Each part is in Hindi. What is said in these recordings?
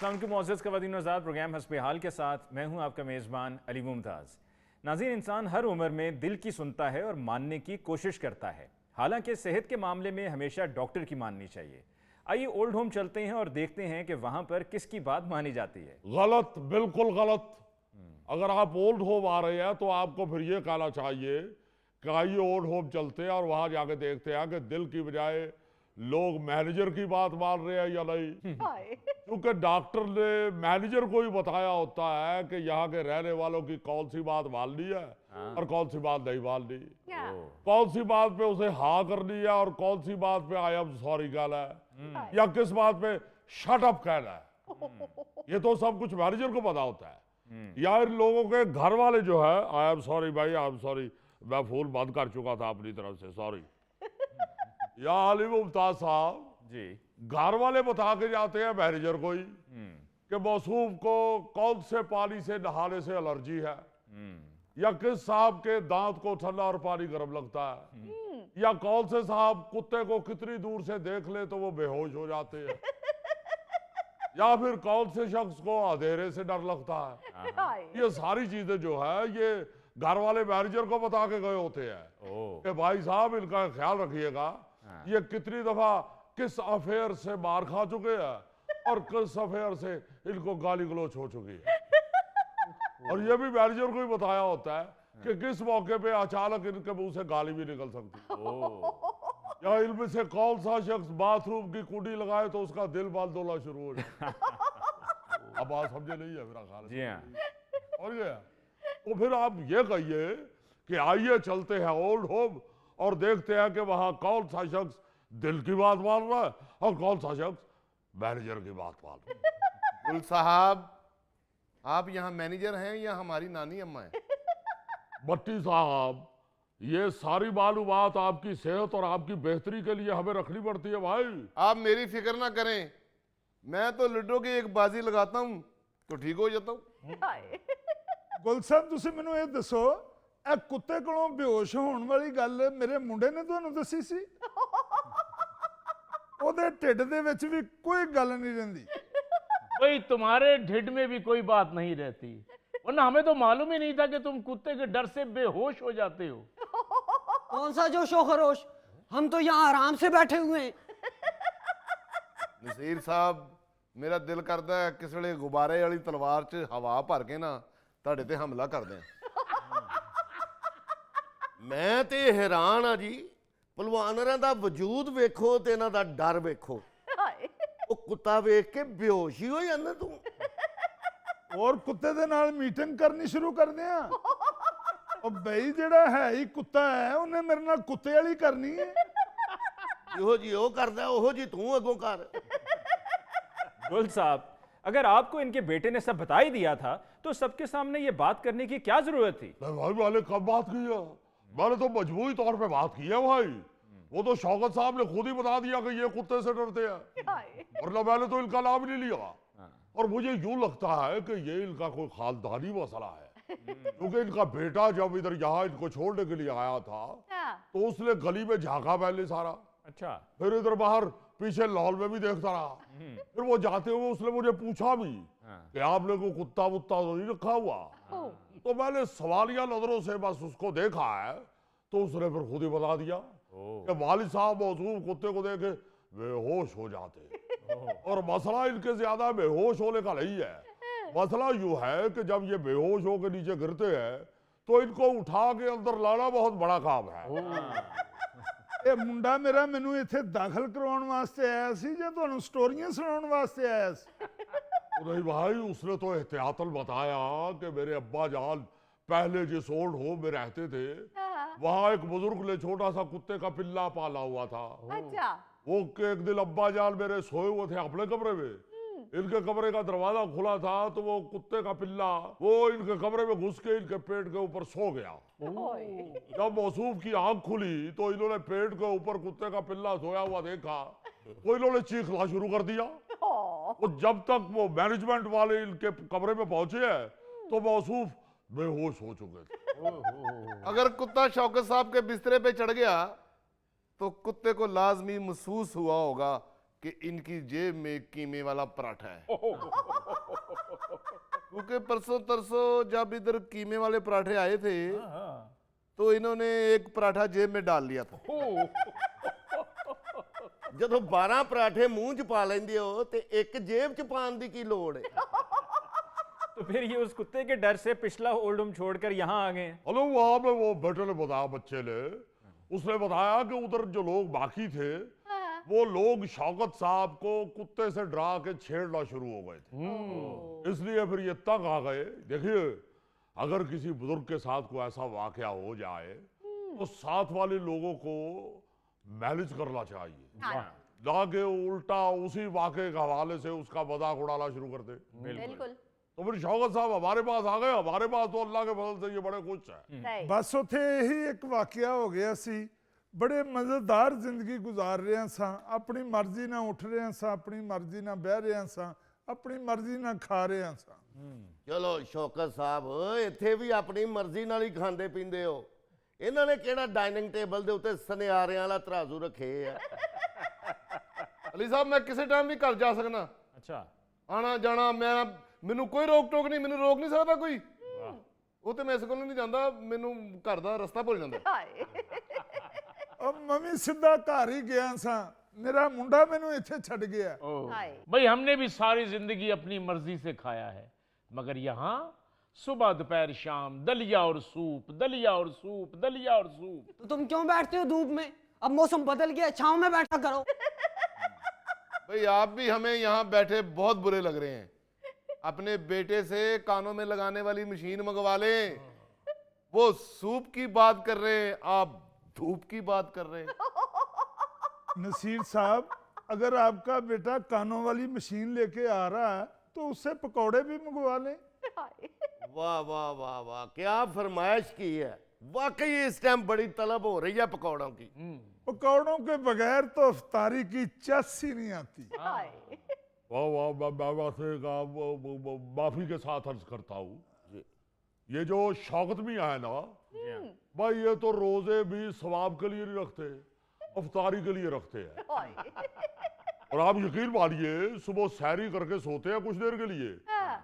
अस्सलाम वालेकुम मोअज़्ज़ज़ ख़वातीन व हज़रात, प्रोग्राम हस्बे हाल के साथ मैं हूं आपका मेज़बान अली मुमताज़। नाज़रीन, इंसान हर उम्र में दिल की सुनता है और मानने की कोशिश करता है। हालांकि सेहत के मामले में हमेशा डॉक्टर की माननी चाहिए। आइए ओल्ड होम चलते हैं और देखते हैं कि वहाँ पर किसकी बात मानी जाती है। गलत, बिल्कुल गलत। अगर आप ओल्ड होम आ रहे हैं तो आपको फिर ये कहना चाहिए कि आइए ओल्ड होम चलते हैं और वहां जाके देखते हैं कि दिल की बजाय लोग मैनेजर की बात मान रहे हैं या नहीं। क्योंकि डॉक्टर ने मैनेजर को ही बताया होता है कि यहाँ के रहने वालों की कौन सी बात माननी है और कौन सी बात नहीं माननी, कौन सी बात पे उसे हाँ करनी है और कौन सी बात पे आई एम सॉरी कहना है या किस बात पे शट अप कहना है। ये तो सब कुछ मैनेजर को पता होता है। या इन लोगों के घर वाले जो है, आई एम सॉरी भाई, आई एम सॉरी, मैं फोन बंद कर चुका था अपनी तरफ से, सॉरी। या अली मुमताज साहब जी, घर वाले बता के जाते हैं मैनेजर को ही कि मौसूफ को कौन से पानी से नहाने से एलर्जी है, या किस साहब के दांत को ठंडा और पानी गर्म लगता है, या कौन से साहब कुत्ते को कितनी दूर से देख ले तो वो बेहोश हो जाते हैं, या फिर कौन से शख्स को अंधेरे से डर लगता है। ये सारी चीजें जो है ये घर वाले मैनेजर को बता के गए होते हैं कि भाई साहब इनका ख्याल रखिएगा, ये कितनी दफा किस अफेयर से मार खा चुके हैं और किस अफेयर से इनको गाली गलौच हो चुकी है। और ये भी मैनेजर को ही बताया होता है कि किस मौके पे अचानक इनके मुंह से गाली भी निकल सकती है, या इनमें से कौन सा शख्स बाथरूम की कुंडी लगाए तो उसका दिल बाल डोलना शुरू हो जाए। अब बात समझे नहीं है मेरा ख्याल। जी हाँ। और ये तो फिर आप ये कहिए कि आइए चलते हैं ओल्ड होम और देखते हैं कि वहां कौन सा शख्स दिल की बात मान रहा है और कौन सा शख्स मैनेजर की बात मान रहा है। गुल साहब, आप यहाँ मैनेजर हैं या हमारी नानी अम्मा है? भट्टी साहब, ये सारी मालूमात आपकी सेहत और आपकी बेहतरी के लिए हमें रखनी पड़ती है भाई। आप मेरी फिक्र ना करें, मैं तो लूडो की एक बाजी लगाता हूँ तो ठीक हो जाता हूँ। ਗੁਲ ਸਾਹਿਬ, ਤੁਸੀਂ ਮੈਨੂੰ ਇਹ ਦੱਸੋ, ਇਹ ਕੁੱਤੇ ਕੋਲੋਂ ਬੇਹੋਸ਼ ਹੋਣ ਵਾਲੀ ਗੱਲ ਮੇਰੇ ਮੁੰਡੇ ਨੇ ਤੁਹਾਨੂੰ ਦੱਸੀ ਸੀ? ਉਹਦੇ ਢਿੱਡ ਦੇ ਵਿੱਚ ਵੀ ਕੋਈ ਗੱਲ ਨਹੀਂ ਰਹਿੰਦੀ। भाई तुम्हारे ढिड में भी कोई बात नहीं रहती, वरना हमें तो मालूम ही नहीं था कि तुम कुत्ते के डर से बेहोश हो जाते हो। कौन सा जोश और खरोश, हम तो यहाँ आराम से बैठे हुए हैं। नसीर साहब, मेरा दिल करता है किस वे गुब्बारे वाली तलवार च हवा भर के ना ਤੁਹਾਡੇ ਤੇ ਹਮਲਾ ਕਰਦੇ ਆ। ਮੈਂ ਤੇ ਹੈਰਾਨ ਆ ਜੀ, ਪਹਿਲਵਾਨਾਂ ਦਾ ਵਜੂਦ ਵੇਖੋ ਤੇ ਇਹਨਾਂ ਦਾ ਡਰ ਵੇਖੋ। ਉਹ ਕੁੱਤਾ ਵੇਖ ਕੇ ਬੇਹੋਸ਼ ਹੀ ਹੋ ਜਾਂਦਾ ਤੂੰ। ਔਰ ਕੁੱਤੇ ਦੇ ਨਾਲ ਮੀਟਿੰਗ ਕਰਨੀ ਸ਼ੁਰੂ ਕਰਦੇ ਆ। ਉਹ ਬਈ ਜਿਹੜਾ ਹੈ ਹੀ ਕੁੱਤਾ ਹੈ, ਉਹਨੇ ਮੇਰੇ ਨਾਲ ਕੁੱਤੇ ਵਾਲੀ ਕਰਨੀ ਹੈ। ਜਿਹੋ ਜੀ ਉਹ ਕਰਦਾ ਉਹੋ ਜੀ ਤੂੰ ਅੱਗੋਂ ਕਰ। गुल साहब, अगर आपको इनके बेटे ने सब बता ही दिया था तो सबके सामने ये बात करने की क्या जरूरत थी? भाई वाले कब बात की है? मैंने तो मजबूरी तौर पे बात की है भाई। वो तो शौकत साहब ने खुद ही बता दिया कि ये कुत्ते से डरते हैं, वरना मैंने तो इनका नाम ही नहीं लिया। और मुझे यूं लगता है कि ये इनका कोई खानदानी मसला है, क्योंकि इनका बेटा जब इधर यहाँ इनको छोड़ने के लिए आया था तो उसने गली में झांका पहले सारा, अच्छा, फिर इधर बाहर पीछे लॉल में भी देखता रहा। फिर वो जाते हुए उसने मुझे पूछा भी कि आपने को कुत्ता वुत्ता तो नहीं रखा हुआ? तो मैंने सवालिया नजरों से बस उसको देखा है, तो उसने फिर खुद ही बता दिया कि वालिद साहब मौसूफ कुत्ते को देखे बेहोश हो जाते। और मसला इनके ज्यादा बेहोश होने का नहीं है, मसला यूं है कि जब ये बेहोश होकर नीचे गिरते हैं तो इनको उठा के अंदर लाना बहुत बड़ा काम है। ਇਹ ਮੁੰਡਾ ਮੇਰਾ ਮੈਨੂੰ ਇੱਥੇ ਦਾਖਲ ਕਰਵਾਉਣ ਵਾਸਤੇ ਆਇਆ ਸੀ ਜਾਂ ਤੁਹਾਨੂੰ ਸਟੋਰੀਆਂ ਸੁਣਾਉਣ ਵਾਸਤੇ ਆਇਆ ਸੀ? नहीं भाई, उसने तो एहतियातन बताया कि मेरे अब्बा जान पहले जिस ओल्ड होम में रहते थे वहां एक बुजुर्ग ने छोटा सा कुत्ते का पिल्ला पाला हुआ था। अच्छा। वो एक दिन अब्बा जान मेरे सोए हुए थे अपने कमरे में, इनके कमरे का दरवाजा खुला था तो वो कुत्ते का पिल्ला वो इनके कमरे में घुस के इनके पेट के ऊपर सो गया। जब मौसूफ की आंख खुली तो इन्होंने पेट के ऊपर कुत्ते का पिल्ला सोया हुआ देखा तो इन्होंने चीखना शुरू कर दिया। तो जब तक वो मैनेजमेंट वाले इनके कमरे में पहुंचे हैं तो मौसूफ बेहोश हो चुके थे। अगर कुत्ता शौकत साहब के बिस्तरे पे चढ़ गया तो कुत्ते को लाजमी महसूस हुआ होगा कि इनकी जेब में कीमे वाला पराठा है। क्योंकि परसों तरसों जब इधर कीमे वाले पराठे आए थे तो इन्होंने एक पराठा जेब में डाल लिया था। ਜਦੋਂ 12 ਪਰਾਠੇ ਮੂੰਹ 'ਚ ਪਾ ਲੈਂਦੇ ਹੋ ਤੇ ਇੱਕ ਜੇਬ 'ਚ ਪਾਉਣ ਦੀ ਕੀ ਲੋੜ ਹੈ? तो फिर ये उस कुत्ते के डर से पिछला ओल्ड होम छोड़कर यहाँ आ गए हैं। हेलो, वहां पे वो बेटे ने बताया, बच्चे ने, उसने बताया कि उधर जो लोग बाकी थे वो लोग शौकत साहब को कुत्ते से डरा के छेड़ना शुरू हो गए थे। इसलिए फिर ये तंग आ गए। देखिए, अगर किसी बुजुर्ग के साथ कोई ऐसा वाकया हो जाए तो साथ वाले लोगों को मैनेज करना चाहिए, ना कि उल्टा उसी वाकये के हवाले से उसका मजाक उड़ाना शुरू कर दे। बिल्कुल। तो फिर शौकत साहब हमारे पास आ गए। हमारे पास तो अल्लाह के फजल से ये बड़े खुश है। सही। ਬਸ ਉੱਥੇ ਇਹੀ ਇੱਕ ਵਾਕਿਆ ਹੋ ਗਿਆ ਸੀ। ਬੜੇ ਮਜ਼ੇਦਾਰ ਜ਼ਿੰਦਗੀ ਗੁਜ਼ਾਰ ਰਹੇ ਸਾਂ, ਆਪਣੀ ਮਰਜ਼ੀ ਨਾਲ ਉੱਠ ਰਹੇ ਸਾਂ, ਆਪਣੀ ਮਰਜ਼ੀ ਨਾਲ ਬਹਿ ਰਹੇ ਸਾਂ, ਆਪਣੀ ਮਰਜ਼ੀ ਨਾਲ ਖਾ ਰਹੇ ਸਾਂ। ਚਲੋ ਸ਼ੌਕਤ ਸਾਹਿਬ, ਇੱਥੇ ਵੀ ਆਪਣੀ ਮਰਜ਼ੀ ਨਾਲ ਹੀ ਖਾਂਦੇ ਪੀਂਦੇ ਹੋ। ਇਹਨਾਂ ਨੇ ਕਿਹੜਾ ਡਾਈਨਿੰਗ ਟੇਬਲ ਦੇ ਉੱਤੇ ਸੁਨਿਆਰਿਆਂ ਵਾਲਾ ਤਰਾਜ਼ੂ ਰੱਖੇ ਆ? ਅਲੀ ਸਾਹਿਬ, ਮੈਂ ਕਿਸੇ ਟਾਈਮ ਵੀ ਘਰ ਜਾ ਸਕਣਾ, अच्छा, ਆਣਾ ਜਾਣਾ, ਮੈਨੂੰ ਕੋਈ ਰੋਕ ਟੋਕ ਨਹੀਂ, ਮੈਨੂੰ ਰੋਕ ਨਹੀਂ ਸਕਦਾ ਕੋਈ। ਉਹ ਤੇ ਮੈਂ ਇਸ ਕੋਲ ਨਹੀਂ ਜਾਂਦਾ, ਮੈਨੂੰ ਘਰ ਦਾ ਰਸਤਾ ਭੁੱਲ ਜਾਂਦਾ। ਹਾਏ। ਉਹ ਮੰਮੀ ਸਿੱਧਾ ਘਰ ਹੀ ਗਿਆ ਸਾਂ, ਮੇਰਾ ਮੁੰਡਾ ਮੈਨੂੰ ਇੱਥੇ ਛੱਡ ਗਿਆ। हाय। भाई हमने भी सारी जिंदगी अपनी मर्जी से खाया है, मगर यहाँ सुबह दोपहर शाम दलिया और सूप, दलिया और सूप, दलिया और सूप। तो तुम क्यों बैठते हो धूप में? अब मौसम बदल गया, छांव में बैठा करो। भाई आप भी हमें यहाँ बैठे बहुत बुरे लग रहे हैं। अपने बेटे से कानों में लगाने वाली मशीन मंगवा लें। वो सूप की बात कर रहे हैं, आप धूप की बात कर रहे हैं। नसीर साहब, अगर आपका बेटा कानों वाली मशीन लेके आ रहा है तो उससे पकौड़े भी मंगवा लें। वाह वाह वाह वाह, क्या फरमाइश की है। वाकई इस टाइम बड़ी तलब हो रही है पकौड़ों की। पकौड़ों के बगैर तो इफ्तारी की चस ही नहीं आती। हाय। वाह वाह, मैं वैसे माफी के साथ अर्ज करता हूँ, ये जो शौकत भी है ना भाई, ये तो रोजे भी सवाब के लिए नहीं रखते, अफ्तारी के लिए रखते हैं। हाय। और आप यकीन मानिए, सुबह सैरी करके सोते हैं कुछ देर के लिए,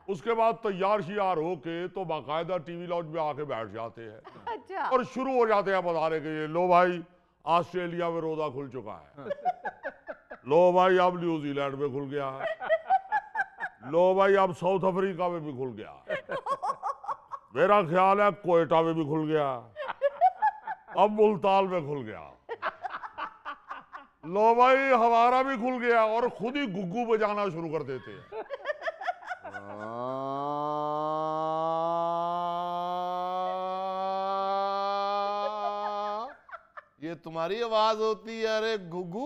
उसके बाद तैयार शियार होके तो बाकायदा टीवी लॉन्च में आके बैठ जाते हैं अच्छा। और शुरू हो जाते हैं बताने के लिए, लो भाई ऑस्ट्रेलिया में रोजा खुल चुका है, लो भाई अब न्यूजीलैंड में खुल गया है, लो भाई अब साउथ अफ्रीका में भी खुल गया, मेरा ख्याल है कोयटा में भी खुल गया, अब मुल्तान में खुल गया, लो भाई हमारा भी खुल गया, और खुद ही गुग्गू बजाना शुरू कर देते हैं। ये तुम्हारी आवाज होती है? अरे गुग्गू।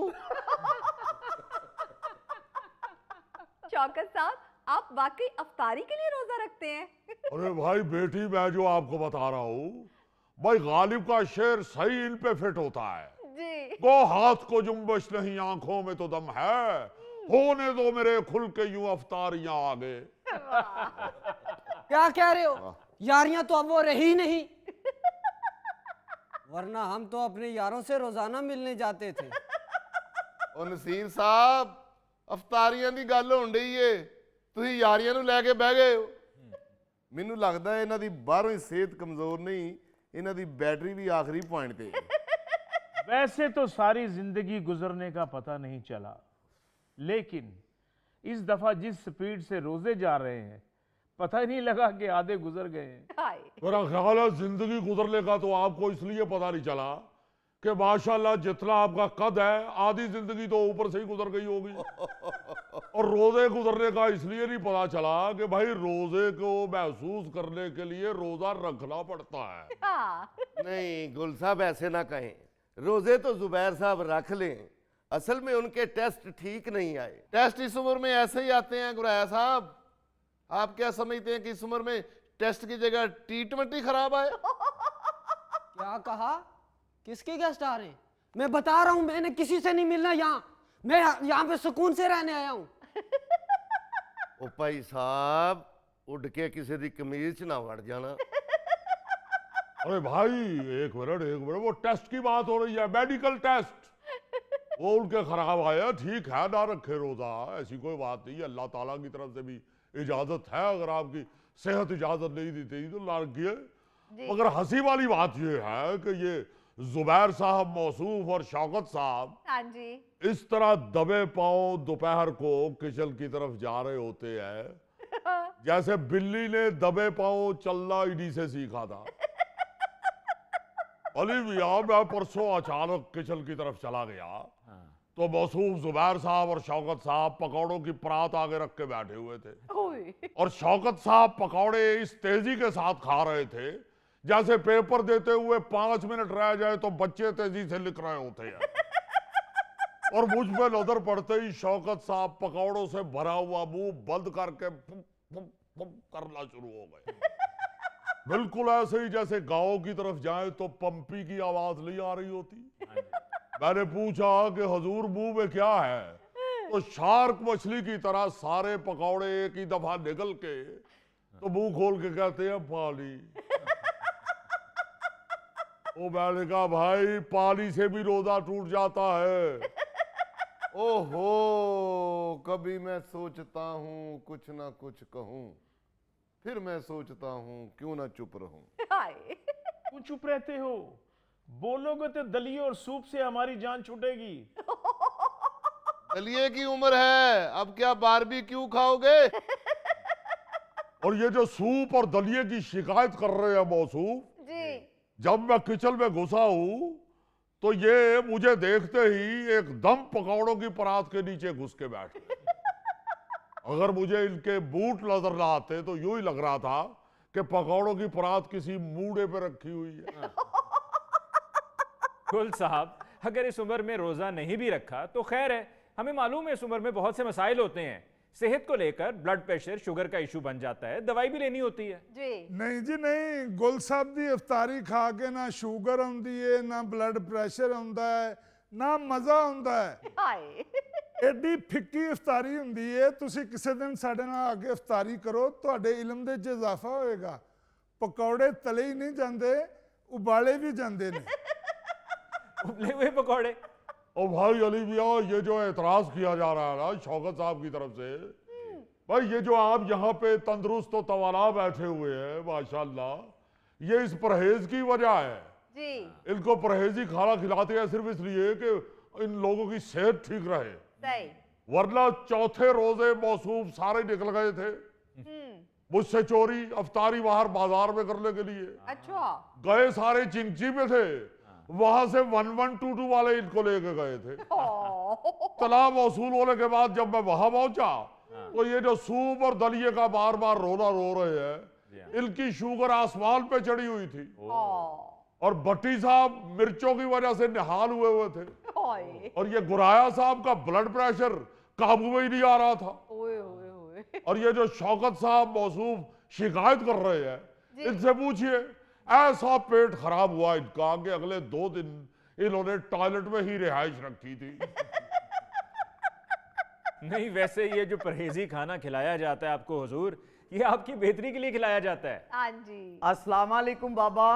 शौकत साहब, आप वाकई अफ्तारी के लिए रोजा रखते हैं? अरे भाई बेटी, मैं जो आपको बता रहा हूँ भाई, गालिब का शेर सही इन पे फिट होता है। जी। को हाथ को जुम्बश नहीं, आंखों में तो दम है, होने दो मेरे खुल के यूं अफ्तारियां आगे। क्या कह रहे हो? यारियां तो अब वो रही नहीं, वरना हम तो अपने यारों से रोजाना मिलने जाते थे। ਉਹ ਨਸੀਰ ਸਾਹਿਬ, ਅਫਤਾਰੀਆਂ ਦੀ ਗੱਲ ਹੋਣ ਡਈ ਏ, ਤੁਸੀਂ ਯਾਰੀਆਂ ਨੂੰ ਲੈ ਕੇ ਬਹਿ ਗਏ ਹੋ। ਮੈਨੂੰ ਲੱਗਦਾ ਇਹਨਾਂ ਦੀ ਬਾਹਰੋਂ ਹੀ ਸਿਹਤ ਕਮਜ਼ੋਰ ਨਹੀਂ, ਇਹਨਾਂ ਦੀ ਬੈਟਰੀ ਵੀ ਆਖਰੀ ਪੁਆਇੰਟ ਤੇ ਹੈ। वैसे तो सारी जिंदगी गुजरने का पता नहीं चला, लेकिन इस दफा जिस स्पीड से रोजे जा रहे हैं, पता ही नहीं लगा कि आधे गुजर गए हैं। हाय। मेरा ख्याल है जिंदगी गुजरने का तो आपको इसलिए पता नहीं चला कि माशाल्लाह जितना आपका कद है, आधी जिंदगी तो ऊपर से ही गुजर गई होगी, और रोजे गुजरने का इसलिए नहीं पता चला कि भाई रोजे को महसूस करने के लिए रोजा रखना पड़ता है। हाँ। नहीं गुल साहब, ऐसे ना कहें, रोजे तो जुबैर साहब रख लें, असल में उनके टेस्ट ठीक नहीं आए। टेस्ट इस उम्र में ऐसे ही आते हैं गुराया साहब। आप क्या समझते हैं कि इस उम्र में टेस्ट की जगह T20 ही खराब आए? क्या कहा? किसके गेस्ट आ रहे हैं? मैं बता रहा हूं, मैंने किसी से नहीं मिलना यहाँ, मैं यहाँ पे सुकून से रहने आया हूँ। ओ भाई साहब, उड़ के किसी दी कमीज च ना वड़ जाना। अरे भाई एक मिनट, वो टेस्ट की बात हो रही है, मेडिकल टेस्ट। वो उनके खराब आया, ठीक है ना रखे रोजा, ऐसी कोई बात नहीं है, अल्लाह ताला की तरफ से भी इजाजत है, अगर आपकी सेहत इजाजत नहीं देती तो ना रखिए। मगर हंसी वाली बात ये है कि ये जुबैर साहब मौसूफ और शौकत साहब हाँ जी। इस तरह दबे पांव दोपहर को किचन की तरफ जा रहे होते हैं जैसे बिल्ली ने दबे पांव चलना इन्हीं से सीखा था। अली भैया मैं परसों अचानक किचन की तरफ चला गया तो मौसूफ जुबैर साहब और शौकत साहब पकौड़ों की परात आगे रख के बैठे हुए थे ओए। और शौकत साहब पकौड़े इस तेजी के साथ खा रहे थे जैसे पेपर देते हुए 5 मिनट रह जाए तो बच्चे तेजी से लिख रहे होते हैं। और मुझ पे नजर पड़ते ही शौकत साहब पकौड़ों से भरा हुआ मुंह बंद करके फुम फुम फुम करना शुरू हो गए, बिल्कुल ऐसे ही जैसे गांव की तरफ जाए तो पंपी की आवाज नहीं आ रही होती। मैंने पूछा कि हुजूर मुंह में क्या है, तो शार्क मछली की तरह सारे पकौड़े एक ही दफा निकल के तो मुंह खोल के कहते हैं पानी। ओ मैंने कहा भाई पानी से भी रोजा टूट जाता है। ओहो, कभी मैं सोचता हूँ कुछ ना कुछ कहूँ, फिर मैं सोचता हूँ क्यों ना चुप रहूं। हाय। क्यों चुप रहते हो? बोलोगे तो दलिए और सूप से हमारी जान छूटेगी। दलिए की उम्र है, अब क्या बारबेक्यू खाओगे? और ये जो सूप और दलिए की शिकायत कर रहे हैं मौसूफ, जी। जब मैं किचन में घुसा हूं तो ये मुझे देखते ही एकदम पकौड़ों की परात के नीचे घुस के बैठ गए। अगर मुझे इनके बूट नजर ना आते तो यूं ही लग रहा था कि पकौड़ों की परात किसी मूड़े पे रखी हुई है। गुल साहब, अगर इस उम्र में रोजा नहीं भी रखा तो खैर है, हमें मालूम है इस उम्र में बहुत से मसाइल होते हैं, सेहत को लेकर ब्लड प्रेशर शुगर का इशू बन जाता है, दवाई भी लेनी होती है। जी। नहीं जी नहीं, गुल साहब दी इफ्तारी खा के ना शुगर आउंदी है, ना ब्लड प्रेशर आउंदा है, ना मजा आउंदा है। हाय। एडी फिक्की इफ्तारी हुंदी है, तुसी किसी दिन साडे नाल आके इफ्तारी करो, तुहाडे इल्म दे च इजाफा होएगा। पकौड़े तले ही नहीं जांदे, उबाले भी जांदे ने। उबले हुए पकौड़े। और भाई अली भैया, ये जो एतराज किया जा रहा है ना शौकत साहब की तरफ से, भाई ये जो आप यहाँ पे तंदुरुस्त तो तवाना बैठे हुए हैं माशाल्लाह, ये इस परहेज की वजह है। जी। इनको परहेजी खाना खिलाते हैं सिर्फ इसलिए कि इन लोगों की सेहत ठीक रहे, सही। वरना चौथे रोजे मौसूफ सारे निकल गए थे मुझसे चोरी अफ्तारी बाहर बाजार में करने के लिए। अच्छा। गए सारे चिंची में थे, वहां से 1122 वाले इनको लेके गए थे। तलाब वसूल होने के बाद जब मैं वहां पहुंचा तो ये जो सूप और दलिए का बार बार रोना रो रहे हैं, इनकी शुगर आसमान पे चढ़ी हुई थी और भट्टी साहब मिर्चों की वजह से निहाल हुए थे हाय। और ये गुराया साहब का ब्लड प्रेशर काबू में ही नहीं आ रहा था। ओए ओए ओए। और ये जो शौकत साहब मौसूफ शिकायत कर रहे हैं, इनसे पूछिए, ऐसा पेट खराब हुआ इनका कि अगले 2 दिन इन्होंने टॉयलेट में ही रिहाइश रखी थी। नहीं, वैसे ये जो परहेजी खाना खिलाया जाता है आपको हुजूर, ये आपकी बेहतरी के लिए खिलाया जाता है। हाँ जी। अस्सलाम वालेकुम बाबा।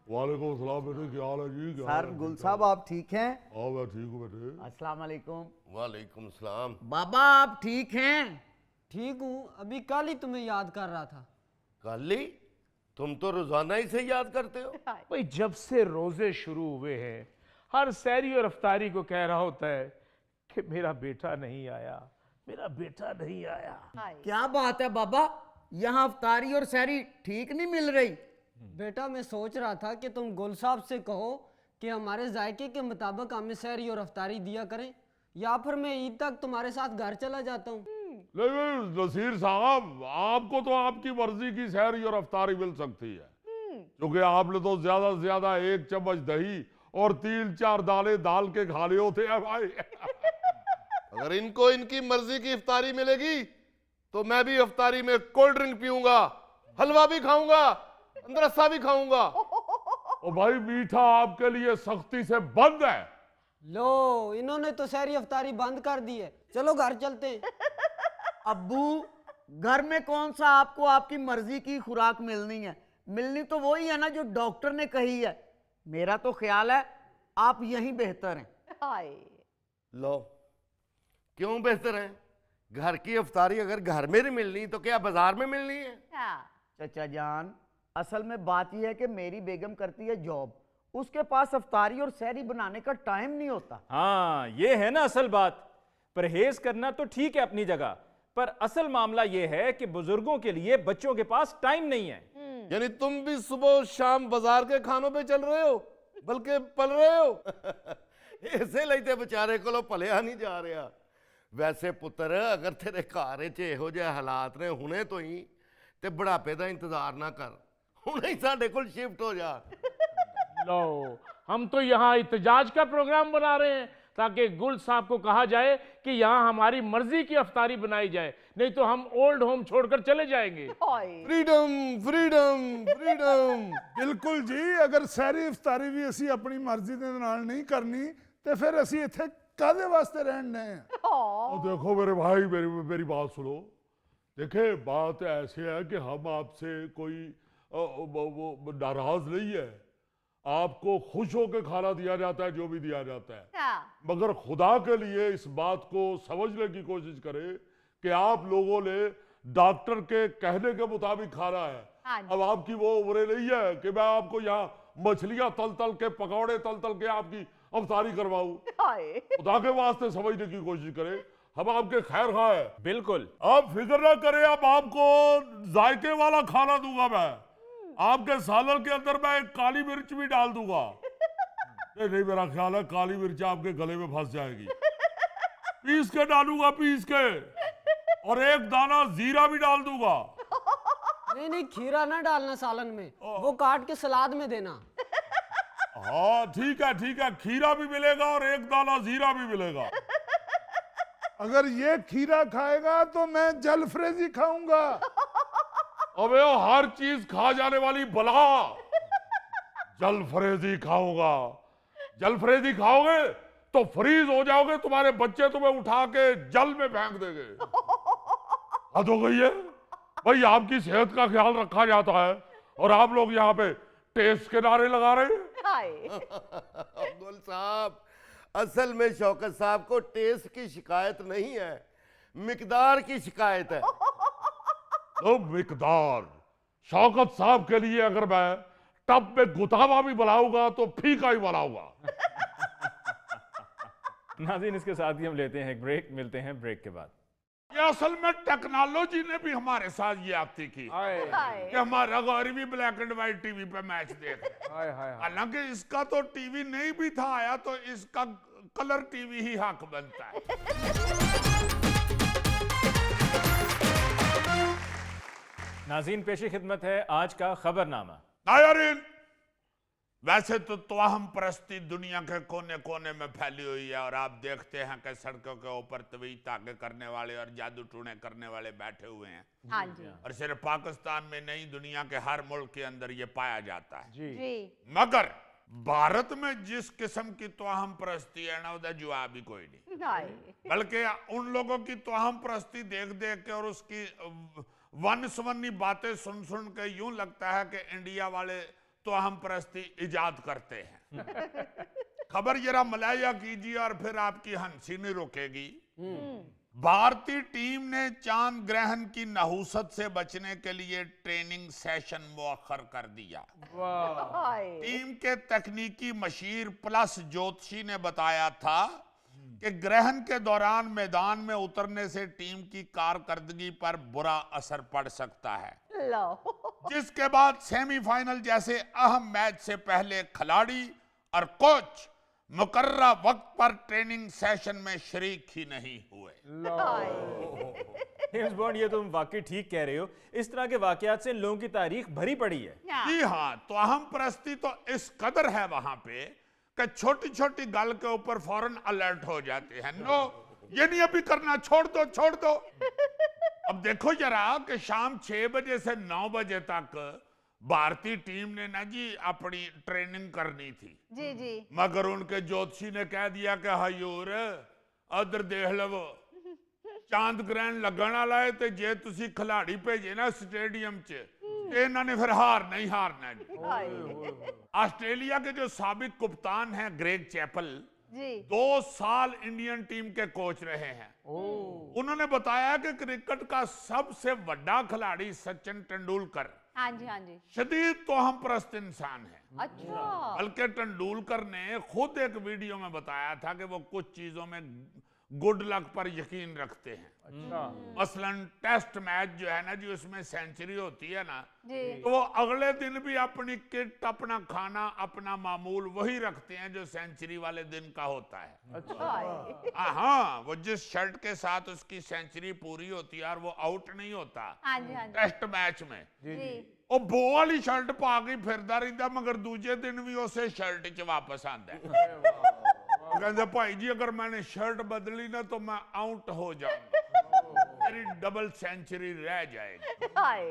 वालेकुम सलाम बेटे, क्या हाल है जी? क्या हाल सर है? गुल साहब आप ठीक हैं? हाँ मैं ठीक हूँ बेटे। अस्सलाम वालेकुम। वालेकुम सलाम। बाबा आप ठीक हैं? ठीक हूँ, अभी कल ही तुम्हें याद कर रहा था। काली, तुम तो रोजाना ही से याद करते हो। भाई जब से रोजे शुरू हुए हैं, हर सहरी और अफ्तारी को कह रहा होता है कि मेरा बेटा नहीं आया, मेरा बेटा नहीं आया। हाय। क्या बात है बाबा, यहाँ अफ्तारी और सहरी ठीक नहीं मिल रही? बेटा मैं सोच रहा था कि तुम गुल साहब से कहो कि हमारे जायके के मुताबिक हमें सहरी और अफ्तारी दिया करें, या फिर मैं ईद तक तुम्हारे साथ घर चला जाता हूँ। नहीं नसीर साहब, आपको तो आपकी मर्जी की सहरी और अफ्तारी मिल सकती है, क्योंकि आपने तो ज्यादा से ज्यादा 1 चम्मच दही और 3-4 दाने दाल के खा लिए होते हैं भाई। अगर इनको इनकी मर्जी की इफ्तारी मिलेगी तो मैं भी इफ्तारी में कोल्ड ड्रिंक पीऊंगा, हलवा भी खाऊंगा, अंदरसा भी खाऊंगा। और भाई मीठा आपके लिए सख्ती से बंद है। लो, इन्होंने तो सहरी अफ्तारी बंद कर दी है, चलो घर चलते हैं। अब्बू घर में कौन सा आपको आपकी मर्जी की खुराक मिलनी है? मिलनी तो वही है ना जो डॉक्टर ने कही है। मेरा तो ख्याल है आप यहीं बेहतर हैं। हाय। लो, क्यों बेहतर है? घर की इफ्तारी अगर घर में नहीं मिलनी तो क्या बाजार में मिलनी है? चचा जान, असल में बात यह है कि मेरी बेगम करती है जॉब, उसके पास इफ्तारी और सहरी बनाने का टाइम नहीं होता। हाँ, ये है ना असल बात। परहेज करना तो ठीक है अपनी जगह, पर असल मामला ये है कि बुजुर्गों के लिए बच्चों के पास टाइम नहीं है। यानी तुम भी सुबह शाम बाजार के खानों पे चल रहे हो, बल्कि पल रहे हो। इसे लेते बेचारे को भलिया नहीं जा रहा। वैसे पुत्र, अगर तेरे घर च इहो ਜਿਹੇ हालात ने हुणे तो ही ते बुढ़ापे का इंतजार ना कर, हुणे ही साडे कोल शिफ्ट हो जा। लो, हम तो यहाँ इत्तेजाज का प्रोग्राम बना रहे हैं ताकि गुल साहब को कहा जाए कि यहाँ हमारी मर्जी की अफ्तारी बनाई जाए, नहीं तो हम ओल्ड होम छोड़कर चले जाएंगे। Freedom freedom freedom. बिल्कुल जी, अगर सहरी इफ्तारी भी असी अपनी मर्जी के नाल नहीं करनी तो फिर असी इत्थे कादे वास्ते रहने हैं? और देखो मेरे भाई, मेरी बात सुनो। देखे, बात ऐसे है कि हम आपसे कोई वो नाराज नहीं है। आपको खुश होकर खाना दिया जाता है, जो भी दिया जाता है, मगर खुदा के लिए इस बात को समझने की कोशिश करें कि आप लोगों ने डॉक्टर के कहने के मुताबिक खाना है। अब आपकी वो उम्र नहीं है कि मैं आपको यहाँ मछलियां तल तल के, पकौड़े तल तल के आपकी अफ्तारी करवाऊं। खुदा के वास्ते समझने की कोशिश करें, हम आपके खैर खा है। बिल्कुल, आप फिक्र ना करें, अब आपको जायके वाला खाना दूंगा मैं। आपके सालन के अंदर मैं एक काली मिर्च भी डाल दूंगा। नहीं, मेरा ख्याल है काली मिर्च आपके गले में फंस जाएगी। पीस के डालूंगा, पीस के, और एक दाना जीरा भी डाल दूंगा। नहीं, खीरा ना डालना सालन में, वो काट के सलाद में देना। हाँ ठीक है, खीरा भी मिलेगा और एक दाना जीरा भी मिलेगा। अगर ये खीरा खाएगा तो मैं जलफ्रेजी खाऊंगा। अबे हर चीज खा जाने वाली बला। जलफ्रेजी खाऊंगा। जलफ्रेजी खाओगे तो फ्रीज हो जाओगे, तुम्हारे बच्चे तुम्हें उठा के जल में फेंक देंगे। हद हो गई है भाई, आपकी सेहत का ख्याल रखा जाता है और आप लोग यहाँ पे टेस्ट के नारे लगा रहे हैं। गुल साहब, असल में शौकत साहब को टेस्ट की शिकायत नहीं है, मिकदार की शिकायत है। तो मिकदार, शौकत साहब के लिए अगर मैं टब में गुतावा भी बनाऊंगा तो फीका ही बनाऊंगा। नाज़रीन, इसके साथ ही हम लेते हैं एक ब्रेक। मिलते हैं ब्रेक के बाद। ये असल में टेक्नोलॉजी ने भी हमारे साथ ये आपती की कि हमारा गौरी भी ब्लैक एंड व्हाइट टीवी पे मैच देख। हालांकि इसका तो टीवी नहीं भी था आया, तो इसका कलर टीवी ही हक बनता है। नाज़रीन, पेशी खिदमत है आज का खबरनामा। नायरीन, वैसे तो तवाहम परस्ती दुनिया के कोने कोने में फैली हुई है और आप देखते हैं कि सड़कों के ऊपर तवीज ताके करने वाले और जादू टूने करने वाले बैठे हुए हैं। हाँ जी। और सिर्फ पाकिस्तान में नहीं, दुनिया के हर मुल्क के अंदर ये पाया जाता है। जी। मगर भारत में जिस किस्म की तवाहम परस्ती है ना, उसका जवाब ही कोई नहीं। बल्कि उन लोगों की तवाहम परस्ती देख देख के और उसकी वन सवन्नी बातें सुन सुन के यूं लगता है कि इंडिया वाले तो हम परस्ती इजाद करते हैं। खबर जरा मलाया कीजिए और फिर आपकी हंसी नहीं रुकेगी। भारतीय टीम ने चांद ग्रहण की नहुसत से बचने के लिए ट्रेनिंग सेशन मुअख्खर कर दिया। टीम के तकनीकी मशीर प्लस ज्योतिषी ने बताया था कि ग्रहण के दौरान मैदान में उतरने से टीम की कारकर्दगी पर बुरा असर पड़ सकता है, जिसके बाद सेमीफाइनल जैसे अहम मैच से पहले खिलाड़ी और कोच मुकर्रर वक्त पर ट्रेनिंग सेशन में शरीक ही नहीं हुए। जेम्स बॉन्ड, ये तुम वाकई ठीक कह रहे हो। इस तरह के वाकयात से इन लोगों की तारीख भरी पड़ी है। जी हाँ, तो अहम परस्ती तो इस कदर है वहां पे कि छोटी छोटी गल के ऊपर फौरन अलर्ट हो जाते हैं। नो, ये नहीं अभी करना, छोड़ दो छोड़ दो। अब देखो जरा कि शाम 6 बजे से 9 बजे तक भारतीय टीम ने ना जी अपनी ट्रेनिंग करनी थी। जी जी। मगर उनके ज्योतिषी ने कह दिया कि हजूर उधर देख लो, चांद ग्रहण लगन वाला है, तो जे तुसी खिलाड़ी भेजे ना स्टेडियम च, इन्होंने फिर नहीं हारना जी। ऑस्ट्रेलिया के जो साबिक कप्तान हैं ग्रेग चैपल, जी 2 साल इंडियन टीम के कोच रहे हैं। उन्होंने बताया कि क्रिकेट का सबसे बड़ा खिलाड़ी सचिन तेंदुलकर हाँ जी हाँ जी शदीद तोहम परस्त इंसान है। अच्छा बल्कि तेंदुलकर ने खुद एक वीडियो में बताया था कि वो कुछ चीजों में गुड लक पर यकीन रखते हैं। अच्छा मसलन टेस्ट मैच जो है ना जी, उसमें सेंचुरी होती है ना, जी तो वो अगले दिन भी अपनी किट, अपना खाना, अपना मामूल वही रखते हैं जो सेंचुरी वाले दिन का होता है। हाय। हाँ, वो जिस शर्ट के साथ उसकी सेंचुरी पूरी होती है और वो आउट नहीं होता हाँ जी हाँ जी टेस्ट मैच में, जी ਉਹ ਬੋ ਵਾਲੀ ਸ਼ਰਟ ਪਾ ਕੇ ਫਿਰਦਾ ਰਹਿੰਦਾ, ਮਗਰ ਦੂਜੇ ਦਿਨ ਵੀ ਉਸੇ ਸ਼ਰਟ 'ਚ ਵਾਪਸ ਆਂਦਾ ਹੈ। ਕਹਿੰਦਾ ਭਾਈ ਜੀ ਅਗਰ मैंने शर्ट बदली ना तो मैं आउट हो जाऊंगा, मेरी डबल सेंचुरी रह जाएगी। हाय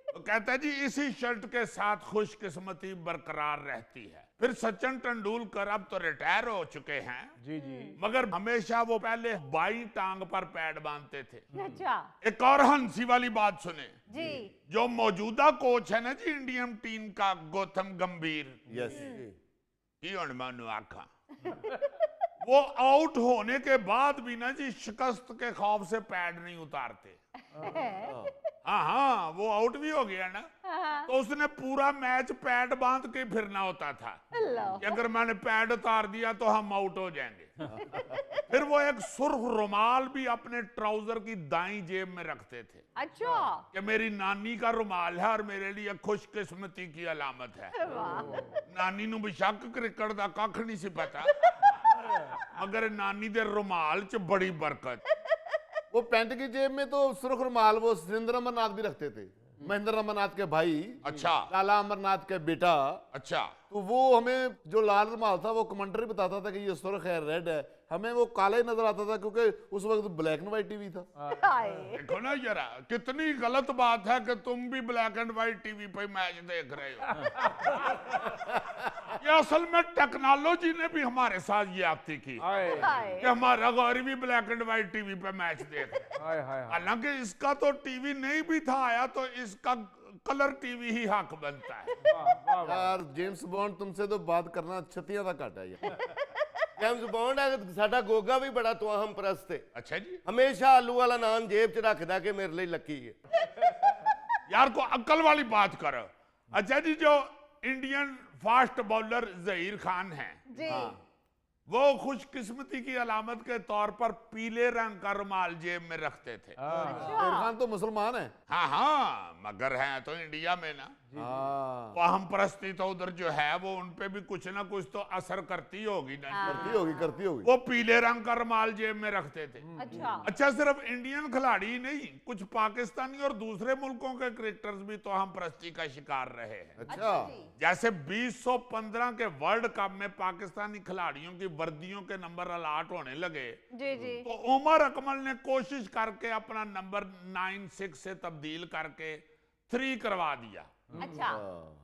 तो कहता है जी इसी शर्ट के साथ खुशकिस्मती बरकरार रहती है। फिर सचिन तेंदुलकर अब तो रिटायर हो चुके हैं, जी जी मगर हमेशा वो पहले बाई टांग पर पैड बांधते थे। अच्छा एक और हंसी वाली बात सुने, जी जो मौजूदा कोच है ना जी इंडियन टीम का, गौतम गंभीर, यस की हुण मैं उन्हें आखा, वो आउट होने के बाद भी ना जी शिकस्त के खौफ से पैड नहीं उतारते। हाँ हाँ, वो आउट भी हो गया ना, तो उसने पूरा मैच पैड बांध के फिरना होता था कि अगर मैंने पैड उतार दिया तो हम आउट हो जाएंगे। फिर वो एक सुर्ख रुमाल भी अपने ट्राउजर की दाईं जेब में रखते थे अच्छा कि मेरी नानी का रुमाल है और मेरे लिए खुशकिस्मती की अलामत है। नानी नूं बेशक क्रिकेट दा कख नहीं सी पता, मगर नानी दे रुमाल च बड़ी बरकत। वो पैंट की जेब में तो सुर्ख रुमाल वो सुरेंद्र अमरनाथ भी रखते थे, महेंद्र अमरनाथ के भाई, अच्छा लाला अमरनाथ के बेटा। अच्छा, तो वो हमें जो लाल रुमाल था वो कमेंट्री बताता था कि ये सुर्ख है, रेड है, हमें वो काला ही नजर आता था क्योंकि उस वक्त ब्लैक एंड व्हाइट टीवी था। हाय देखो ना जरा कितनी गलत बात है कि तुम भी ब्लैक एंड व्हाइट टीवी पे मैच देख रहे हो। ये असल में टेक्नोलॉजी ने भी हमारे साथ ये आपती की हाय हाय कि हमारा गौर भी ब्लैक एंड व्हाइट टीवी पे मैच देख रहे हैं। हाय हाय हालांकि इसका तो टीवी नहीं भी था आया, तो इसका कलर टीवी ही हक बनता है। वाह वाह यार जेम्स बॉन्ड तुमसे तो बात करना छतियां का घट है ये। जेम्स बॉन्ड है साडा गोगा भी बड़ा तुआहम परस्त है, अच्छा जी, हमेशा आलू वाला नान जेब च रखदा कि मेरे लिए लकी है। यार को अक्ल वाली बात करो। अच्छा जी, जो Indian fast bowler Zaheer Khan हैं, जी वो खुशकिस्मती की अलामत के तौर पर पीले रंग का रुमाल जेब में रखते थे। इरफान तो मुसलमान है। हाँ हाँ, मगर हैं तो इंडिया में ना, हाँ तो हम परस्ती तो उधर जो है वो उनपे भी कुछ ना कुछ तो असर करती होगी ना। करती होगी। वो पीले रंग का रुमाल जेब में रखते थे। अच्छा अच्छा, सिर्फ इंडियन खिलाड़ी ही नहीं, कुछ पाकिस्तानी और दूसरे मुल्कों के क्रिकेटर्स भी तो हम परस्ती का शिकार रहे हैं। अच्छा जैसे 2015 के वर्ल्ड कप में पाकिस्तानी खिलाड़ियों की वर्दियों के नंबर अलॉट होने लगे, जी जी तो उमर अकमल ने कोशिश करके अपना नंबर 96 से तब्दील करके 3 करवा दिया। अच्छा